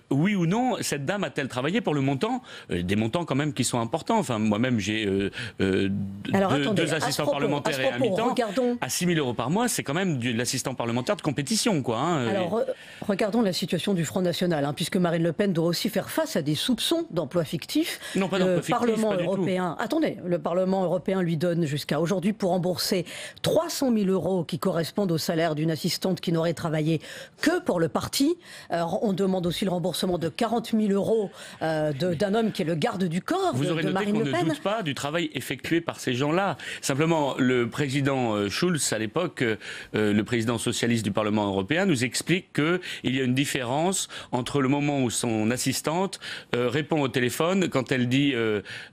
oui ou non, cette dame a-t-elle travaillé pour le montant, des montants quand même qui sont importants. Enfin, moi-même, j'ai deux assistants parlementaires et un mi-temps. À 6 000 € par mois, c'est quand même de l'assistant parlementaire de compétition, quoi. Alors, regardons la situation du Front National, puisque Marine Le Pen doit aussi faire face à des soupçons d'emploi fictif. Non, pas d'emploi fictif, Parlement pas européen. Attendez, le Parlement européen lui donne jusqu'à aujourd'hui pour rembourser 300 000 € qui correspondent au salaire d'une assistante qui n'aurait travaillé que pour le parti. Alors, on demande aussi le remboursement de 40 000 € d'un homme qui est le garde du corps Vous aurez de noté Marine qu'on Le Pen. ne doute pas du travail effectué par ces gens-là. Simplement, le président Schulz, à l'époque, le président socialiste du Parlement européen, nous explique qu'il y a une différence entre le moment où son assistante répond au téléphone quand elle dit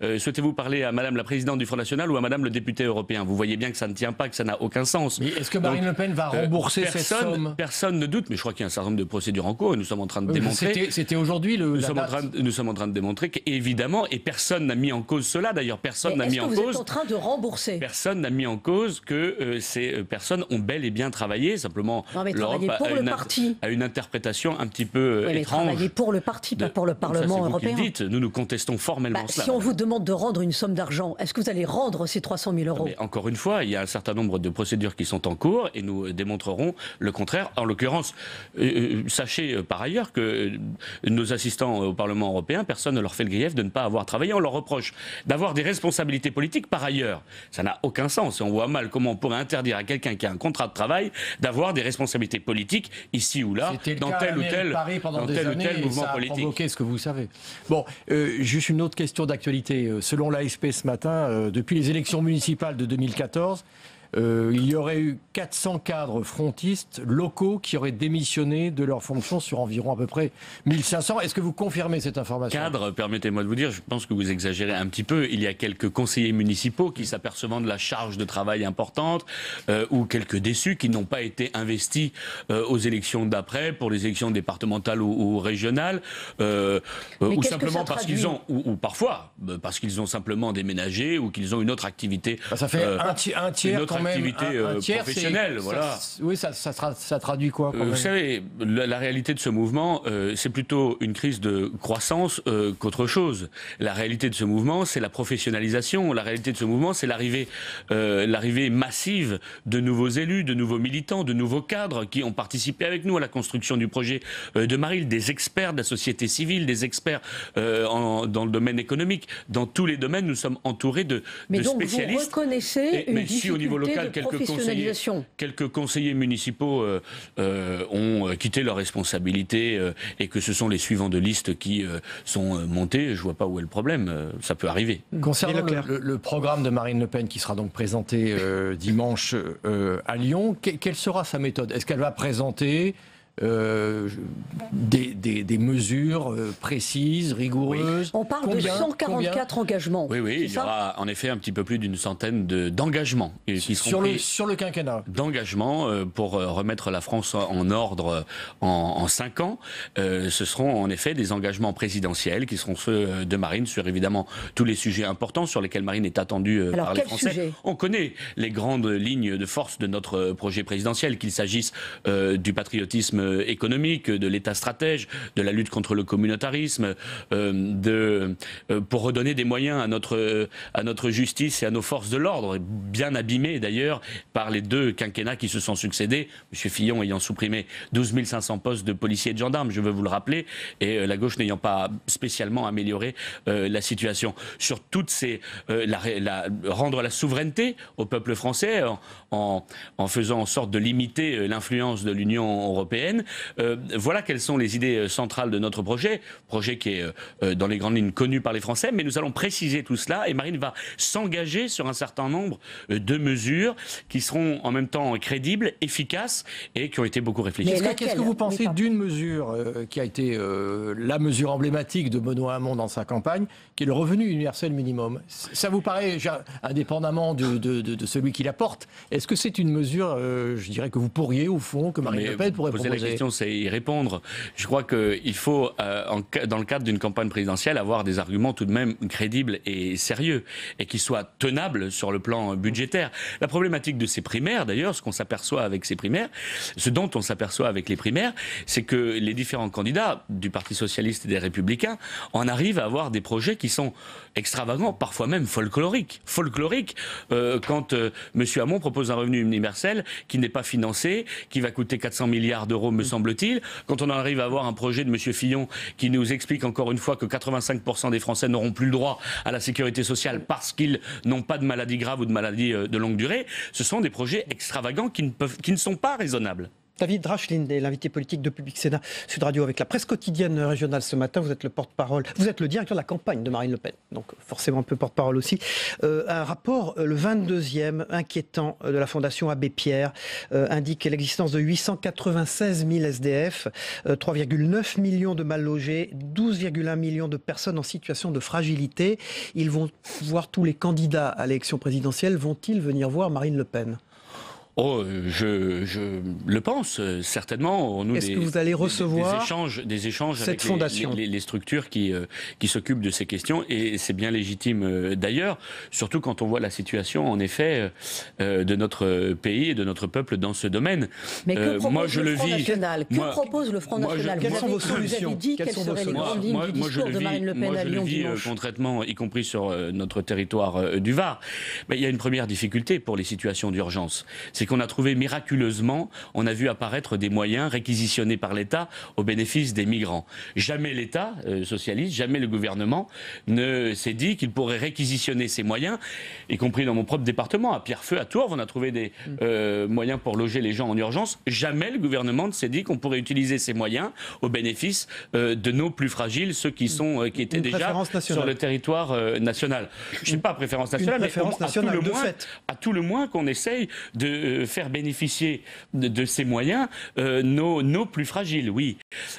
souhaitez-vous parler à Madame la présidente du Front National ou à Madame le député européen. Vous voyez bien que ça ne tient pas, que ça n'a aucun sens. Mais est-ce que Marine Le Pen va rembourser cette somme? Personne ne doute, mais je crois qu'il y a un certain nombre de procédures en cours et nous sommes en train de démontrer... C'était aujourd'hui nous sommes en train de démontrer qu'évidemment, et personne n'a mis en cause cela, d'ailleurs personne n'a mis en cause... Est-ce que vous êtes en train de rembourser? Personne n'a mis en cause que ces personnes ont bel et bien travaillé, simplement l'Europe a une interprétation un petit peu étrange. Travailler pour le parti, pas pour le Parlement européen. Vous dites, nous contestons formellement cela. Si on vous demande de rendre une somme d'argent, est-ce que vous allez rendre ces 300 000 €? Mais encore une fois, il y a un certain nombre de procédures qui sont en cours et nous démontrerons le contraire. En l'occurrence, sachez par ailleurs que nos assistants au Parlement européen, personne ne leur fait le grief de ne pas avoir travaillé. On leur reproche d'avoir des responsabilités politiques par ailleurs. Ça n'a aucun sens et on voit mal comment on pourrait interdire à quelqu'un qui a un contrat de travail d'avoir des responsabilités politiques ici ou là dans tel ou tel mouvement politique. Provoqué ce que vous savez. Bon, juste une autre question d'actualité. Selon l'AFP ce matin, depuis les élections municipales de 2014, il y aurait eu 400 cadres frontistes locaux qui auraient démissionné de leurs fonctions sur environ à peu près 1500. Est-ce que vous confirmez cette information? Cadres, permettez-moi de vous dire, je pense que vous exagérez un petit peu. Il y a quelques conseillers municipaux qui s'apercevant de la charge de travail importante ou quelques déçus qui n'ont pas été investis aux élections d'après, pour les élections départementales ou régionales, ou simplement parce qu'ils ont, ou parfois parce qu'ils ont simplement déménagé ou qu'ils ont une autre activité. Ça fait un tiers quand quand même un tiers, professionnels. Voilà. Ça traduit quoi quand Vous même savez, la réalité de ce mouvement, c'est plutôt une crise de croissance qu'autre chose. La réalité de ce mouvement, c'est la professionnalisation. La réalité de ce mouvement, c'est l'arrivée massive de nouveaux élus, de nouveaux militants, de nouveaux cadres qui ont participé avec nous à la construction du projet de Marine, des experts de la société civile, des experts dans le domaine économique. Dans tous les domaines, nous sommes entourés de spécialistes. Vous reconnaissez une difficulté si au niveau local, de professionnalisation. quelques conseillers municipaux ont quitté leurs responsabilités et que ce sont les suivants de liste qui sont montés, je vois pas où est le problème. Ça peut arriver. Concernant le programme de Marine Le Pen qui sera donc présenté dimanche à Lyon, quelle sera sa méthode? Est-ce qu'elle va présenter des mesures précises, rigoureuses? On parle de 144 engagements. Oui, il y aura en effet un petit peu plus d'une centaine d'engagements qui seront pris sur le quinquennat. D'engagements pour remettre la France en ordre en 5 ans. Ce seront en effet des engagements présidentiels qui seront ceux de Marine sur évidemment tous les sujets importants sur lesquels Marine est attendue par les Français. Sujet? On connaît les grandes lignes de force de notre projet présidentiel, qu'il s'agisse du patriotisme économique, de l'État stratège, de la lutte contre le communautarisme, pour redonner des moyens à notre justice et à nos forces de l'ordre, bien abîmées d'ailleurs par les 2 quinquennats qui se sont succédés, M. Fillon ayant supprimé 12 500 postes de policiers et de gendarmes, je veux vous le rappeler, et la gauche n'ayant pas spécialement amélioré la situation. Sur toutes ces... rendre la souveraineté au peuple français en faisant en sorte de limiter l'influence de l'Union européenne. Voilà quelles sont les idées centrales de notre projet qui est dans les grandes lignes connu par les Français, mais nous allons préciser tout cela et Marine va s'engager sur un certain nombre de mesures qui seront en même temps crédibles, efficaces et qui ont été beaucoup réfléchies. Qu'est-ce que vous pensez d'une mesure qui a été la mesure emblématique de Benoît Hamon dans sa campagne, qui est le revenu universel minimum? Ça vous paraît, indépendamment de celui qui la porte, est-ce que c'est une mesure, je dirais, que vous pourriez, au fond, que Marine Le Pen pourrait proposer? La question, c'est y répondre. Je crois qu'il faut, dans le cadre d'une campagne présidentielle, avoir des arguments tout de même crédibles et sérieux, et qui soient tenables sur le plan budgétaire. La problématique de ces primaires, d'ailleurs, ce dont on s'aperçoit avec les primaires, c'est que les différents candidats du Parti socialiste et des Républicains en arrivent à avoir des projets qui sont extravagants, parfois même folkloriques. Quand M. Hamon propose un revenu universel qui n'est pas financé, qui va coûter 400 milliards d'euros, me semble-t-il. Quand on arrive à avoir un projet de M. Fillon qui nous explique encore une fois que 85% des Français n'auront plus le droit à la sécurité sociale parce qu'ils n'ont pas de maladie grave ou de maladie de longue durée, ce sont des projets extravagants qui ne sont pas raisonnables. David Rachlin est l'invité politique de Public Sénat Sud Radio avec la presse quotidienne régionale ce matin. Vous êtes le porte-parole, vous êtes le directeur de la campagne de Marine Le Pen, donc forcément un peu porte-parole aussi. Un rapport, le 22e, inquiétant de la Fondation Abbé Pierre, indique l'existence de 896 000 SDF, 3,9 millions de mal logés, 12,1 millions de personnes en situation de fragilité. Ils vont voir tous les candidats à l'élection présidentielle, vont-ils venir voir Marine Le Pen ? Oh, je le pense, certainement. Est-ce que vous allez recevoir des échanges cette avec fondation les structures qui s'occupent de ces questions, et c'est bien légitime d'ailleurs, surtout quand on voit la situation, en effet, de notre pays et de notre peuple dans ce domaine. Mais que propose le Front National? Que propose le Front National? Quelles sont vos solutions? Vous avez dit quelles seraient les grandes lignes du discours de Marine Le Pen à Lyon dimanche? Moi, je le vis concrètement, y compris sur notre territoire du Var. Mais il y a une première difficulté pour les situations d'urgence. C'est qu'on a trouvé miraculeusement, on a vu apparaître des moyens réquisitionnés par l'État au bénéfice des migrants. Jamais l'État socialiste, jamais le gouvernement ne s'est dit qu'il pourrait réquisitionner ces moyens, y compris dans mon propre département, à Pierrefeu, à Tours, on a trouvé des moyens pour loger les gens en urgence. Jamais le gouvernement ne s'est dit qu'on pourrait utiliser ces moyens au bénéfice de nos plus fragiles, ceux qui étaient déjà sur le territoire national. Je ne sais pas préférence nationale, mais à tout le moins qu'on essaye de faire bénéficier de ces moyens nos plus fragiles, oui.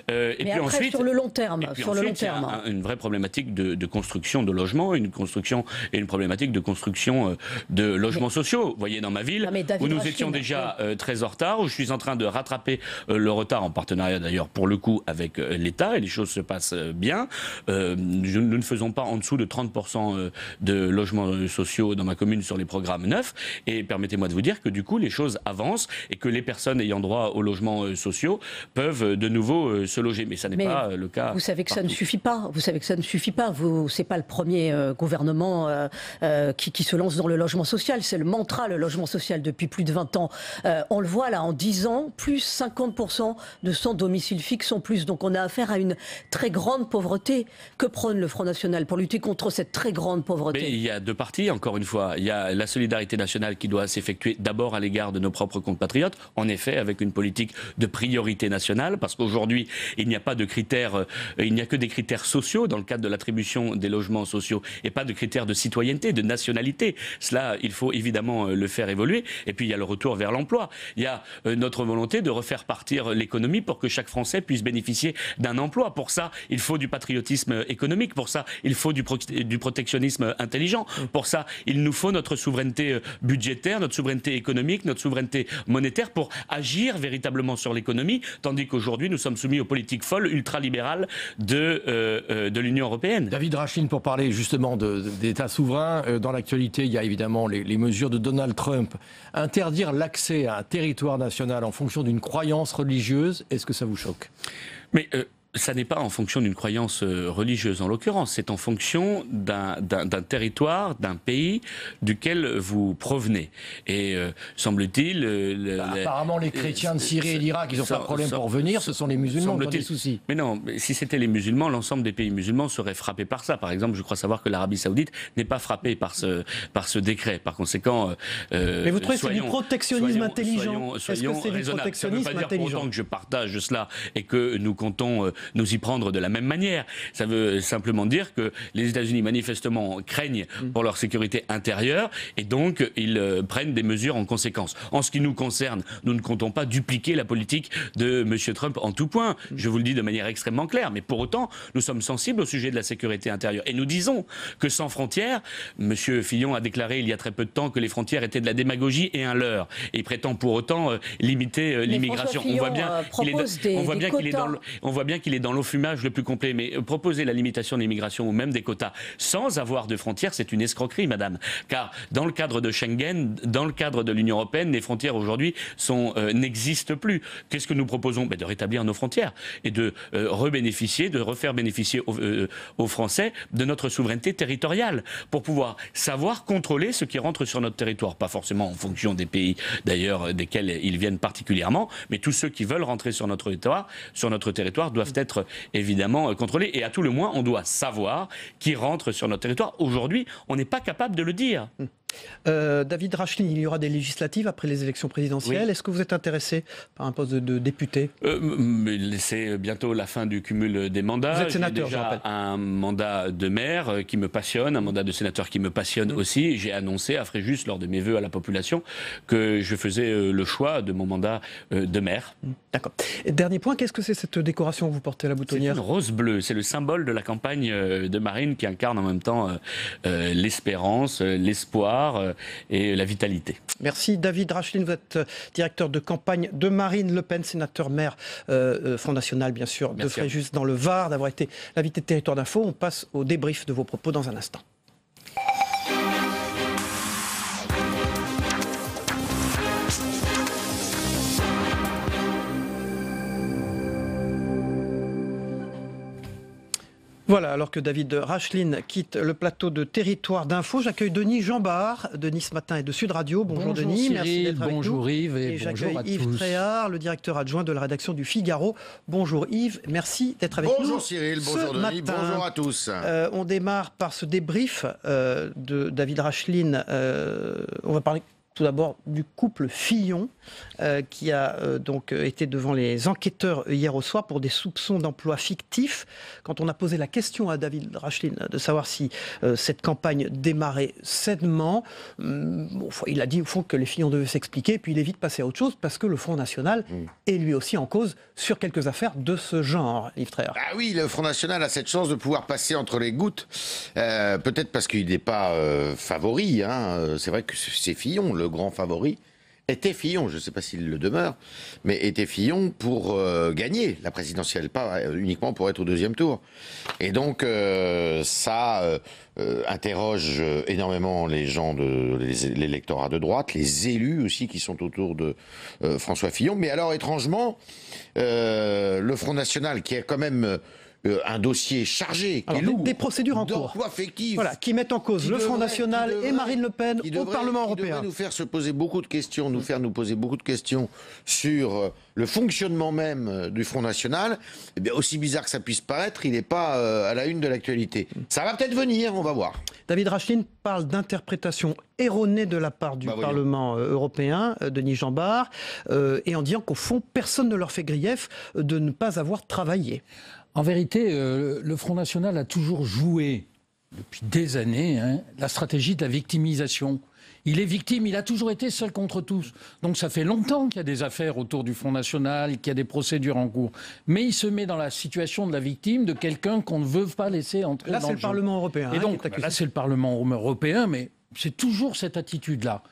Mais puis après, ensuite, sur le long terme, il y a une vraie problématique de construction de logements, une problématique de construction de logements sociaux. Vous voyez, dans ma ville, où nous étions déjà très en retard, où je suis en train de rattraper le retard, en partenariat d'ailleurs pour le coup avec l'État, et les choses se passent bien. Nous ne faisons pas en dessous de 30% de logements sociaux dans ma commune sur les programmes neufs, et permettez-moi de vous dire que du coup les choses avancent et que les personnes ayant droit aux logements sociaux peuvent de nouveau se loger. Mais ça n'est pas le cas. Vous savez que ça ne suffit pas. Vous savez que ça ne suffit pas. C'est pas le premier gouvernement qui se lance dans le logement social. C'est le mantra, le logement social, depuis plus de 20 ans. On le voit là, en 10 ans, plus 50% de sans domicile fixe en plus. Donc on a affaire à une très grande pauvreté. Que prône le Front National pour lutter contre cette très grande pauvreté? Mais il y a deux parties, encore une fois. Il y a la solidarité nationale qui doit s'effectuer d'abord à l'égard de nos propres compatriotes, en effet, avec une politique de priorité nationale, parce qu'aujourd'hui, il n'y a pas de critères, il n'y a que des critères sociaux dans le cadre de l'attribution des logements sociaux, et pas de critères de citoyenneté, de nationalité. Cela, il faut évidemment le faire évoluer. Et puis, il y a le retour vers l'emploi. Il y a notre volonté de refaire partir l'économie pour que chaque Français puisse bénéficier d'un emploi. Pour ça, il faut du patriotisme économique. Pour ça, il faut du protectionnisme intelligent. Pour ça, il nous faut notre souveraineté budgétaire, notre souveraineté économique, notre souveraineté monétaire pour agir véritablement sur l'économie, tandis qu'aujourd'hui, nous sommes soumis aux politiques folles, ultralibérales de l'Union européenne. David Rachlin, pour parler justement d'État souverain, dans l'actualité, il y a évidemment les mesures de Donald Trump. Interdire l'accès à un territoire national en fonction d'une croyance religieuse, est-ce que ça vous choque? Mais ça n'est pas en fonction d'une croyance religieuse en l'occurrence, c'est en fonction d'un territoire, d'un pays duquel vous provenez. Et semble-t-il... apparemment les chrétiens de Syrie et d'Irak, ils n'ont pas de problème pour venir, ce sont les musulmans qui ont des soucis. Mais non, si c'était les musulmans, l'ensemble des pays musulmans seraient frappés par ça. Par exemple, je crois savoir que l'Arabie Saoudite n'est pas frappée par ce décret. Par conséquent... mais vous trouvez que c'est du protectionnisme intelligent? Soyons raisonnables. Ça ne veut pas dire pour autant que je partage cela et que nous comptons nous y prendre de la même manière. Ça veut simplement dire que les États-Unis manifestement craignent pour leur sécurité intérieure et donc ils prennent des mesures en conséquence. En ce qui nous concerne, nous ne comptons pas dupliquer la politique de M. Trump en tout point. Je vous le dis de manière extrêmement claire. Mais pour autant, nous sommes sensibles au sujet de la sécurité intérieure. Et nous disons que sans frontières, M. Fillon a déclaré il y a très peu de temps que les frontières étaient de la démagogie et un leurre. Et il prétend pour autant limiter l'immigration. On voit bien qu'il est dans l'enfumage le plus complet, mais proposer la limitation de l'immigration ou même des quotas sans avoir de frontières, c'est une escroquerie, madame. Car dans le cadre de Schengen, dans le cadre de l'Union européenne, les frontières aujourd'hui n'existent plus. Qu'est-ce que nous proposons? De rétablir nos frontières et de refaire bénéficier aux Français de notre souveraineté territoriale pour pouvoir savoir contrôler ce qui rentre sur notre territoire. Pas forcément en fonction des pays d'ailleurs desquels ils viennent particulièrement, mais tous ceux qui veulent rentrer sur notre territoire doivent être évidemment contrôlés. Et à tout le moins, on doit savoir qui rentre sur notre territoire. Aujourd'hui, on n'est pas capable de le dire. David Rachlin, il y aura des législatives après les élections présidentielles. Oui. Est-ce que vous êtes intéressé par un poste de député? C'est bientôt la fin du cumul des mandats. Vous êtes sénateur, j'ai déjà un mandat de maire qui me passionne, un mandat de sénateur qui me passionne aussi. J'ai annoncé à Fréjus, lors de mes vœux à la population, que je faisais le choix de mon mandat de maire. D'accord. Et dernier point, qu'est-ce que c'est cette décoration que vous portez à la boutonnière? C'est une rose bleue. C'est le symbole de la campagne de Marine qui incarne en même temps l'espérance, l'espoir et la vitalité. Merci David Rachlin, vous êtes directeur de campagne de Marine Le Pen, sénateur maire Front National bien sûr. Merci de Fréjus dans le Var, d'avoir été l'invité de Territoire d'Info. On passe au débrief de vos propos dans un instant. Voilà, alors que David Rachlin quitte le plateau de Territoire d'Info, j'accueille Denis Jambard de Nice Matin et de Sud Radio. Bonjour Denis, Cyril, merci d'être avec nous. Bonjour Yves et bonjour j'accueille à Yves tous. Tréhard, le directeur adjoint de la rédaction du Figaro. Bonjour Yves, merci d'être avec nous. Bonjour Cyril, bonjour Denis, bonjour à tous. On démarre par ce débrief de David Rachlin. On va parler tout d'abord du couple Fillon, qui a donc été devant les enquêteurs hier au soir pour des soupçons d'emploi fictif. Quand on a posé la question à David Rachlin de savoir si cette campagne démarrait sainement, il a dit au fond que les Fillon devaient s'expliquer, puis il est vite passé à autre chose parce que le Front National est lui aussi en cause sur quelques affaires de ce genre, Yves Tréhard. Ah oui, le Front National a cette chance de pouvoir passer entre les gouttes, peut-être parce qu'il n'est pas favori, hein. C'est vrai que c'est Fillon, le grand favori, était Fillon, je ne sais pas s'il le demeure, mais était Fillon pour gagner la présidentielle, pas uniquement pour être au deuxième tour. Et donc ça interroge énormément les gens de l'électorat de droite, les élus aussi qui sont autour de François Fillon. Mais alors étrangement, le Front National qui est quand même un dossier chargé, qui est lourd, des procédures en cours, voilà, qui mettent en cause le Front National et Marine Le Pen au Parlement européen. Qui devrait nous faire se poser beaucoup de questions, nous poser beaucoup de questions sur le fonctionnement même du Front National. Eh bien, aussi bizarre que ça puisse paraître, il n'est pas à la une de l'actualité. Ça va peut-être venir, on va voir. David Rachlin parle d'interprétation erronée de la part du Parlement européen, Denis Jeanbart, et en disant qu'au fond, personne ne leur fait grief de ne pas avoir travaillé. En vérité, le Front National a toujours joué, depuis des années, la stratégie de la victimisation. Il est victime, il a toujours été seul contre tous. Donc ça fait longtemps qu'il y a des affaires autour du Front National, qu'il y a des procédures en cours. Mais il se met dans la situation de la victime, de quelqu'un qu'on ne veut pas laisser entrer dans le jeu. Là, c'est le Parlement européen. Et donc, là, c'est le Parlement européen, mais c'est toujours cette attitude-là.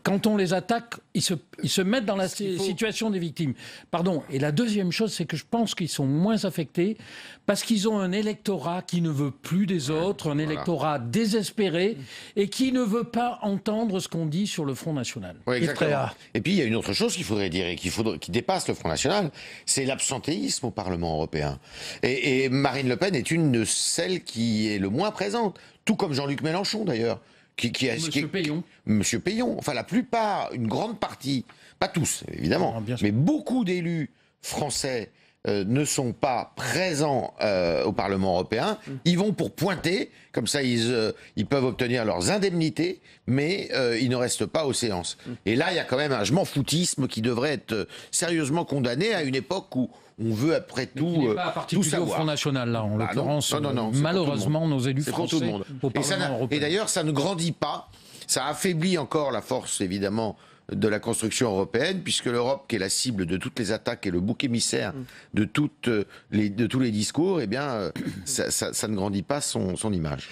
Quand on les attaque, ils se mettent dans la situation des victimes. Pardon. Et la deuxième chose, c'est que je pense qu'ils sont moins affectés parce qu'ils ont un électorat qui ne veut plus des autres, un électorat désespéré et qui ne veut pas entendre ce qu'on dit sur le Front National. Oui, exactement. Et puis il y a une autre chose qu'il faudrait dire et qui dépasse le Front National, c'est l'absentéisme au Parlement européen. Et Marine Le Pen est une de celles qui est le moins présente, tout comme Jean-Luc Mélenchon d'ailleurs. Monsieur Peillon. Enfin, la plupart, une grande partie, pas tous, évidemment, mais beaucoup d'élus français ne sont pas présents au Parlement européen. Ils vont pour pointer, comme ça ils peuvent obtenir leurs indemnités, mais ils ne restent pas aux séances. Et là, il y a quand même un je m'en foutisme qui devrait être sérieusement condamné à une époque où on veut après tout tout savoir. Au Front National, là, en l'occurrence, malheureusement, nos élus français au Parlement européen. Et d'ailleurs, ça ne grandit pas. Ça affaiblit encore la force, évidemment, de la construction européenne, puisque l'Europe, qui est la cible de toutes les attaques et le bouc émissaire de tous les discours, eh bien, ça ne grandit pas son image.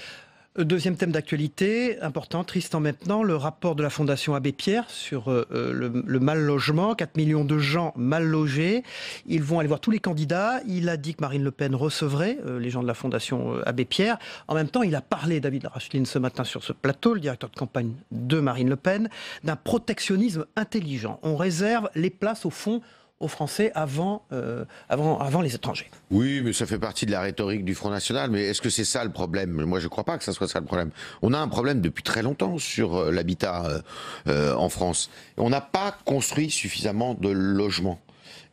Deuxième thème d'actualité, important, triste en maintenant, le rapport de la Fondation Abbé Pierre sur le mal-logement, 4 millions de gens mal logés. Ils vont aller voir tous les candidats. Il a dit que Marine Le Pen recevrait les gens de la Fondation Abbé Pierre. En même temps, il a parlé, David Rachlin, ce matin sur ce plateau, le directeur de campagne de Marine Le Pen, d'un protectionnisme intelligent. On réserve les places, au fond, aux Français avant les étrangers. Oui, mais ça fait partie de la rhétorique du Front National. Mais est-ce que c'est ça le problème? Moi, je ne crois pas que ça soit ça le problème. On a un problème depuis très longtemps sur l'habitat en France. On n'a pas construit suffisamment de logements.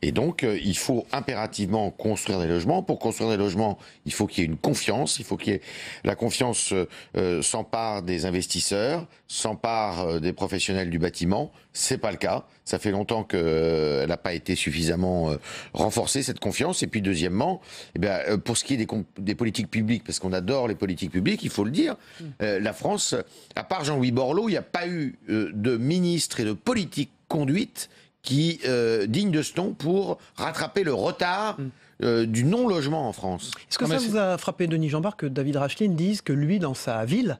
Et donc, il faut impérativement construire des logements. Pour construire des logements, il faut qu'il y ait une confiance. Il faut qu'il y ait la confiance s'empare des investisseurs, s'empare des professionnels du bâtiment. C'est pas le cas. Ça fait longtemps qu'elle n'a pas été suffisamment renforcée, cette confiance. Et puis, deuxièmement, eh bien, pour ce qui est des politiques publiques, parce qu'on adore les politiques publiques, il faut le dire, la France, à part Jean-Louis Borloo, il n'y a pas eu de ministre et de politique conduite qui digne de ce nom pour rattraper le retard du non-logement en France. Est-ce que ça vous a frappé, Denis Jeanbart, que David Rachlin dise que lui, dans sa ville,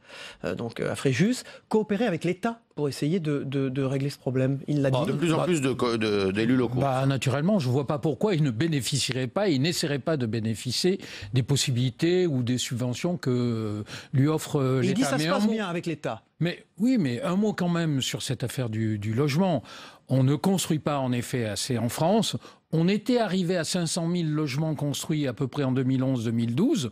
donc à Fréjus, coopérait avec l'État pour essayer de régler ce problème? Il l'a dit. De plus en plus d'élus locaux. Naturellement, je ne vois pas pourquoi il ne bénéficierait pas, il n'essaierait pas de bénéficier des possibilités ou des subventions que lui offre l'État. Il dit que ça se passe bien avec l'État. Mais oui, mais un mot quand même sur cette affaire du logement. On ne construit pas en effet assez en France. On était arrivé à 500 000 logements construits à peu près en 2011-2012.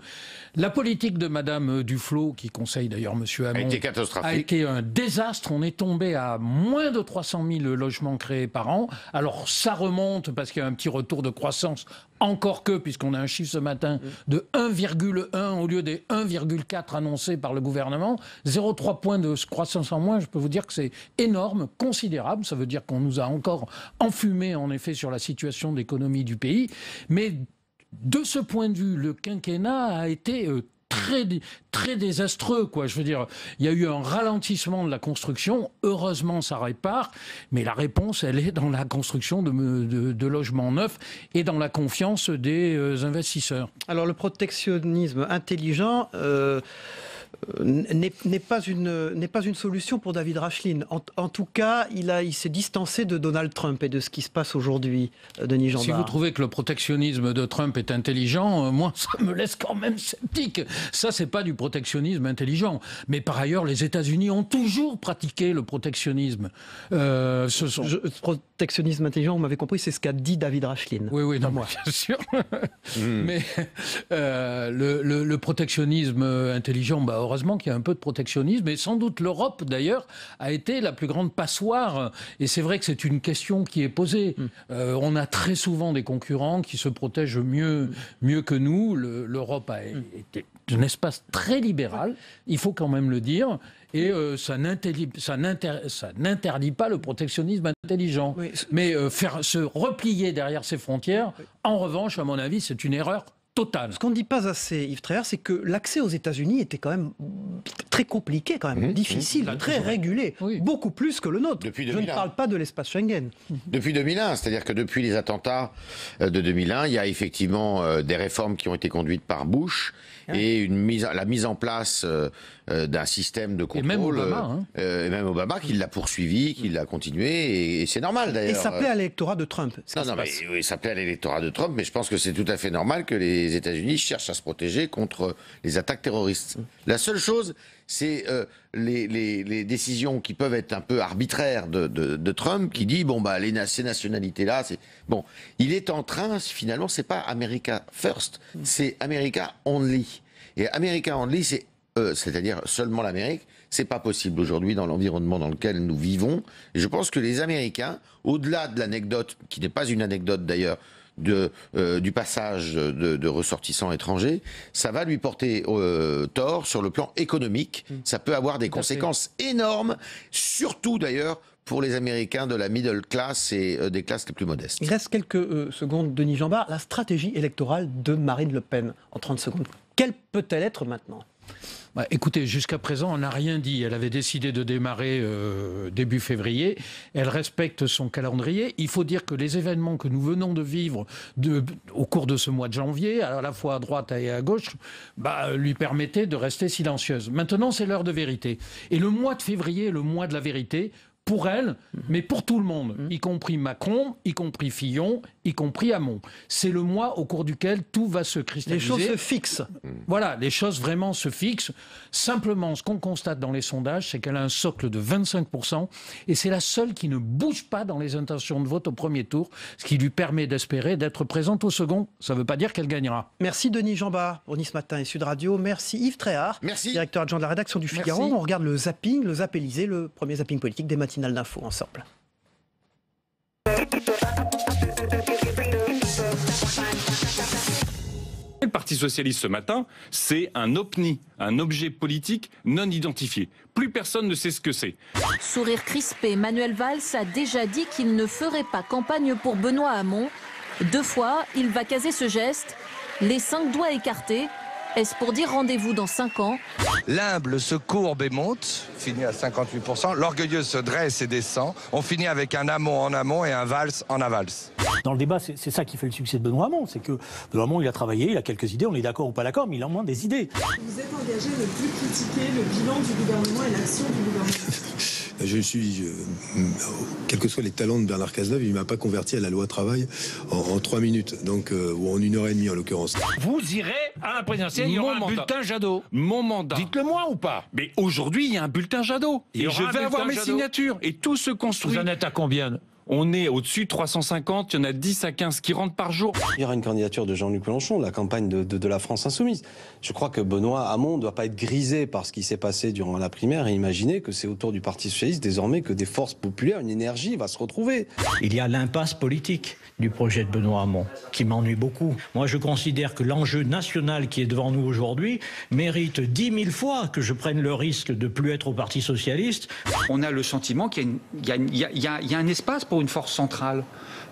La politique de Madame Duflot, qui conseille d'ailleurs M. Hamon, a été catastrophique. A été un désastre. On est est tombé à moins de 300 000 logements créés par an. Alors ça remonte parce qu'il y a un petit retour de croissance, encore que, puisqu'on a un chiffre ce matin de 1,1 au lieu des 1,4 annoncés par le gouvernement. 0,3 points de croissance en moins, je peux vous dire que c'est énorme, considérable. Ça veut dire qu'on nous a encore enfumé, en effet, sur la situation de l'économie du pays. Mais de ce point de vue, le quinquennat a été très désastreux, quoi. Je veux dire, il y a eu un ralentissement de la construction. Heureusement, ça répare. Mais la réponse, elle est dans la construction de logements neufs et dans la confiance des investisseurs. Alors, le protectionnisme intelligent n'est pas une solution pour David Rachlin. En tout cas, il s'est distancé de Donald Trump et de ce qui se passe aujourd'hui, Denis Jambard. Si vous trouvez que le protectionnisme de Trump est intelligent, moi, ça me laisse quand même sceptique. Ça, c'est pas du protectionnisme intelligent. Mais par ailleurs, les États-Unis ont toujours pratiqué le protectionnisme. Protectionnisme intelligent, vous m'avez compris, c'est ce qu'a dit David Rachlin. Oui, non, moi, bien sûr. Mais le protectionnisme intelligent, heureusement qu'il y a un peu de protectionnisme, et sans doute l'Europe, d'ailleurs, a été la plus grande passoire. Et c'est vrai que c'est une question qui est posée. On a très souvent des concurrents qui se protègent mieux que nous. L'Europe a été un espace très libéral, il faut quand même le dire. Et ça n'interdit pas le protectionnisme intelligent. Oui. Mais se replier derrière ses frontières, en revanche, à mon avis, c'est une erreur totale. Ce qu'on ne dit pas assez, Yves Tréhard, c'est que l'accès aux États-Unis était quand même très compliqué, quand même, difficile, très régulé, beaucoup plus que le nôtre. Je ne parle pas de l'espace Schengen. Depuis 2001, c'est-à-dire que depuis les attentats de 2001, il y a effectivement des réformes qui ont été conduites par Bush et la mise en place d'un système de contrôle. Et même Obama qui l'a poursuivi, qui l'a continué, et c'est normal d'ailleurs. Et ça plaît à l'électorat de Trump. Oui, ça plaît à l'électorat de Trump, mais je pense que c'est tout à fait normal que les États-Unis cherchent à se protéger contre les attaques terroristes. La seule chose, c'est les décisions qui peuvent être un peu arbitraires de Trump, qui dit ces nationalités-là, il est en train, finalement, c'est pas America First, c'est America Only. Et America Only, c'est-à-dire seulement l'Amérique, c'est pas possible aujourd'hui dans l'environnement dans lequel nous vivons. Et je pense que les Américains, au-delà de l'anecdote, qui n'est pas une anecdote d'ailleurs, du passage de ressortissants étrangers, ça va lui porter tort sur le plan économique. Ça peut avoir des conséquences énormes, surtout d'ailleurs pour les Américains de la middle class et des classes les plus modestes. Il reste quelques secondes, Denis Jambard. La stratégie électorale de Marine Le Pen, en 30 secondes, quelle peut-elle être maintenant ? Écoutez, jusqu'à présent, on n'a rien dit. Elle avait décidé de démarrer début février. Elle respecte son calendrier. Il faut dire que les événements que nous venons de vivre au cours de ce mois de janvier, à la fois à droite et à gauche, lui permettaient de rester silencieuse. Maintenant, c'est l'heure de vérité. Et le mois de février est le mois de la vérité. Pour elle, mais pour tout le monde, y compris Macron, y compris Fillon, y compris Hamon. C'est le mois au cours duquel tout va se cristalliser. Les choses se fixent. Voilà, les choses vraiment se fixent. Simplement, ce qu'on constate dans les sondages, c'est qu'elle a un socle de 25%, et c'est la seule qui ne bouge pas dans les intentions de vote au premier tour, ce qui lui permet d'espérer d'être présente au second. Ça ne veut pas dire qu'elle gagnera. Merci Denis Jambard pour Nice Matin et Sud Radio. Merci Yves Tréhard, directeur adjoint de la rédaction du Figaro. On regarde le zapping, le Zapp Élysée, le premier zapping politique des matinales d'infos ensemble. Le Parti socialiste ce matin, c'est un OPNI, un objet politique non identifié. Plus personne ne sait ce que c'est. Sourire crispé, Manuel Valls a déjà dit qu'il ne ferait pas campagne pour Benoît Hamon. 2 fois, il va caser ce geste, les 5 doigts écartés. Est-ce pour dire rendez-vous dans 5 ans? L'humble se courbe et monte, finit à 58%. L'orgueilleux se dresse et descend. On finit avec un Hamon en amont et un Valls en avalse. Dans le débat, c'est ça qui fait le succès de Benoît Hamon. C'est que Benoît Hamon, il a travaillé, il a quelques idées, on est d'accord ou pas d'accord, mais il a au moins des idées. Vous êtes engagé à ne plus critiquer le bilan du gouvernement et l'action du gouvernement. Je suis, quels que soient les talents de Bernard Cazeneuve, il ne m'a pas converti à la loi travail en 3 minutes, donc, ou en 1h30 en l'occurrence. Vous irez à la présidentielle, il y aura un bulletin Jadot. Mon mandat. Dites-le moi ou pas? Mais aujourd'hui, il y a un bulletin Jadot. Et je vais avoir mes signatures. Et tout se construit. Vous en êtes à combien? On est au-dessus de 350, il y en a 10 à 15 qui rentrent par jour. Il y aura une candidature de Jean-Luc Mélenchon, la campagne de la France Insoumise. Je crois que Benoît Hamon ne doit pas être grisé par ce qui s'est passé durant la primaire et imaginer que c'est autour du Parti Socialiste désormais que des forces populaires, une énergie va se retrouver. Il y a l'impasse politique du projet de Benoît Hamon qui m'ennuie beaucoup. Moi, je considère que l'enjeu national qui est devant nous aujourd'hui mérite 10 000 fois que je prenne le risque de plus être au Parti Socialiste. On a le sentiment qu'il y a un espace pour une force centrale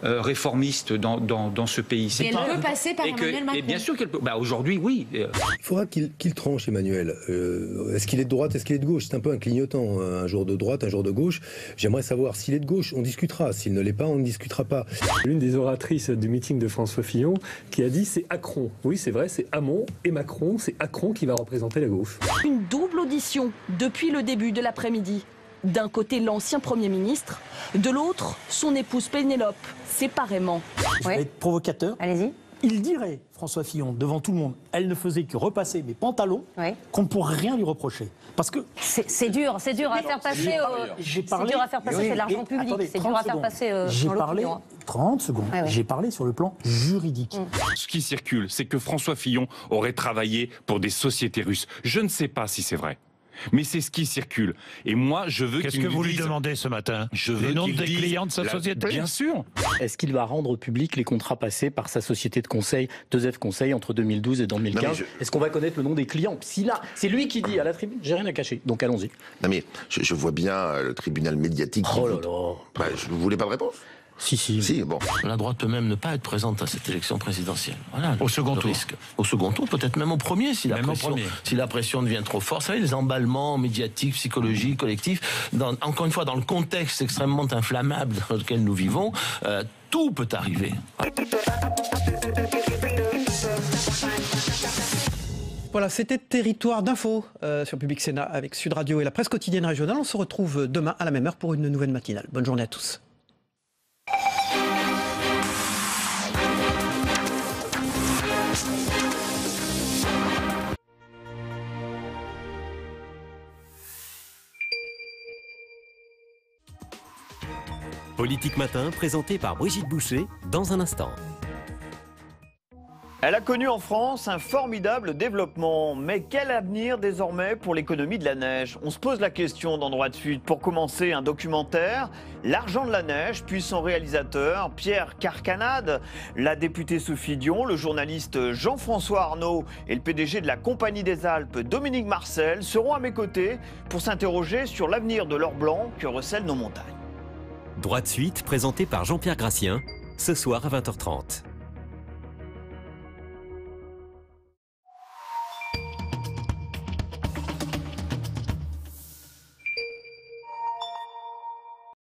réformiste dans ce pays. Et elle peut passer par Emmanuel Macron. Et bien sûr qu'elle peut. Aujourd'hui, oui. Il faudra qu'il tranche, Emmanuel. Est-ce qu'il est de droite, est-ce qu'il est de gauche? C'est un peu un clignotant. Un jour de droite, un jour de gauche. J'aimerais savoir s'il est de gauche, on discutera. S'il ne l'est pas, on ne discutera pas. L'une des oratrices du meeting de François Fillon qui a dit c'est Accron. Oui, c'est vrai, c'est Hamon et Macron. C'est Accron qui va représenter la gauche. Une double audition depuis le début de l'après-midi. D'un côté, l'ancien Premier ministre, de l'autre, son épouse Pénélope, séparément. Je vais être provocateur. Allez-y. Il dirait, François Fillon, devant tout le monde, elle ne faisait que repasser mes pantalons, qu'on ne pourrait rien lui reprocher. Parce que c'est dur à faire passer. C'est dur à faire passer, c'est de l'argent public. C'est dur à faire passer dans l'opinion. 30 secondes. J'ai parlé sur le plan juridique. Ce qui circule, c'est que François Fillon aurait travaillé pour des sociétés russes. Je ne sais pas si c'est vrai. Mais c'est ce qui circule. Et moi, je veux qu'il Qu'est-ce que vous lui demandez ce matin? Les noms des clients de sa société? Bien sûr. Est-ce qu'il va rendre public les contrats passés par sa société de conseil, 2F Conseil, entre 2012 et 2015? Est-ce qu'on va connaître le nom des clients? Si là, c'est lui qui dit à la tribune, j'ai rien à cacher. Donc allons-y. Non mais je vois bien le tribunal médiatique. Oh là là. Bah, vous voulez pas de réponse? Si, bon. La droite peut même ne pas être présente à cette élection présidentielle. Voilà, au second tour. Risque. Au second tour, peut-être même au premier, si la pression devient trop forte. Vous savez, les emballements médiatiques, psychologiques, collectifs, encore une fois, dans le contexte extrêmement inflammable dans lequel nous vivons, tout peut arriver. Voilà, c'était Territoire d'info sur Public Sénat avec Sud Radio et la presse quotidienne régionale. On se retrouve demain à la même heure pour une nouvelle matinale. Bonne journée à tous. Politique Matin, présenté par Brigitte Boucher, dans un instant. Elle a connu en France un formidable développement, mais quel avenir désormais pour l'économie de la neige? On se pose la question dans Droit de Suite. Pour commencer, un documentaire, L'argent de la neige, puis son réalisateur Pierre Carcanade, la députée Sophie Dion, le journaliste Jean-François Arnaud et le PDG de la Compagnie des Alpes Dominique Marcel seront à mes côtés pour s'interroger sur l'avenir de l'or blanc que recèlent nos montagnes. Droit de Suite, présenté par Jean-Pierre Gracien, ce soir à 20h30.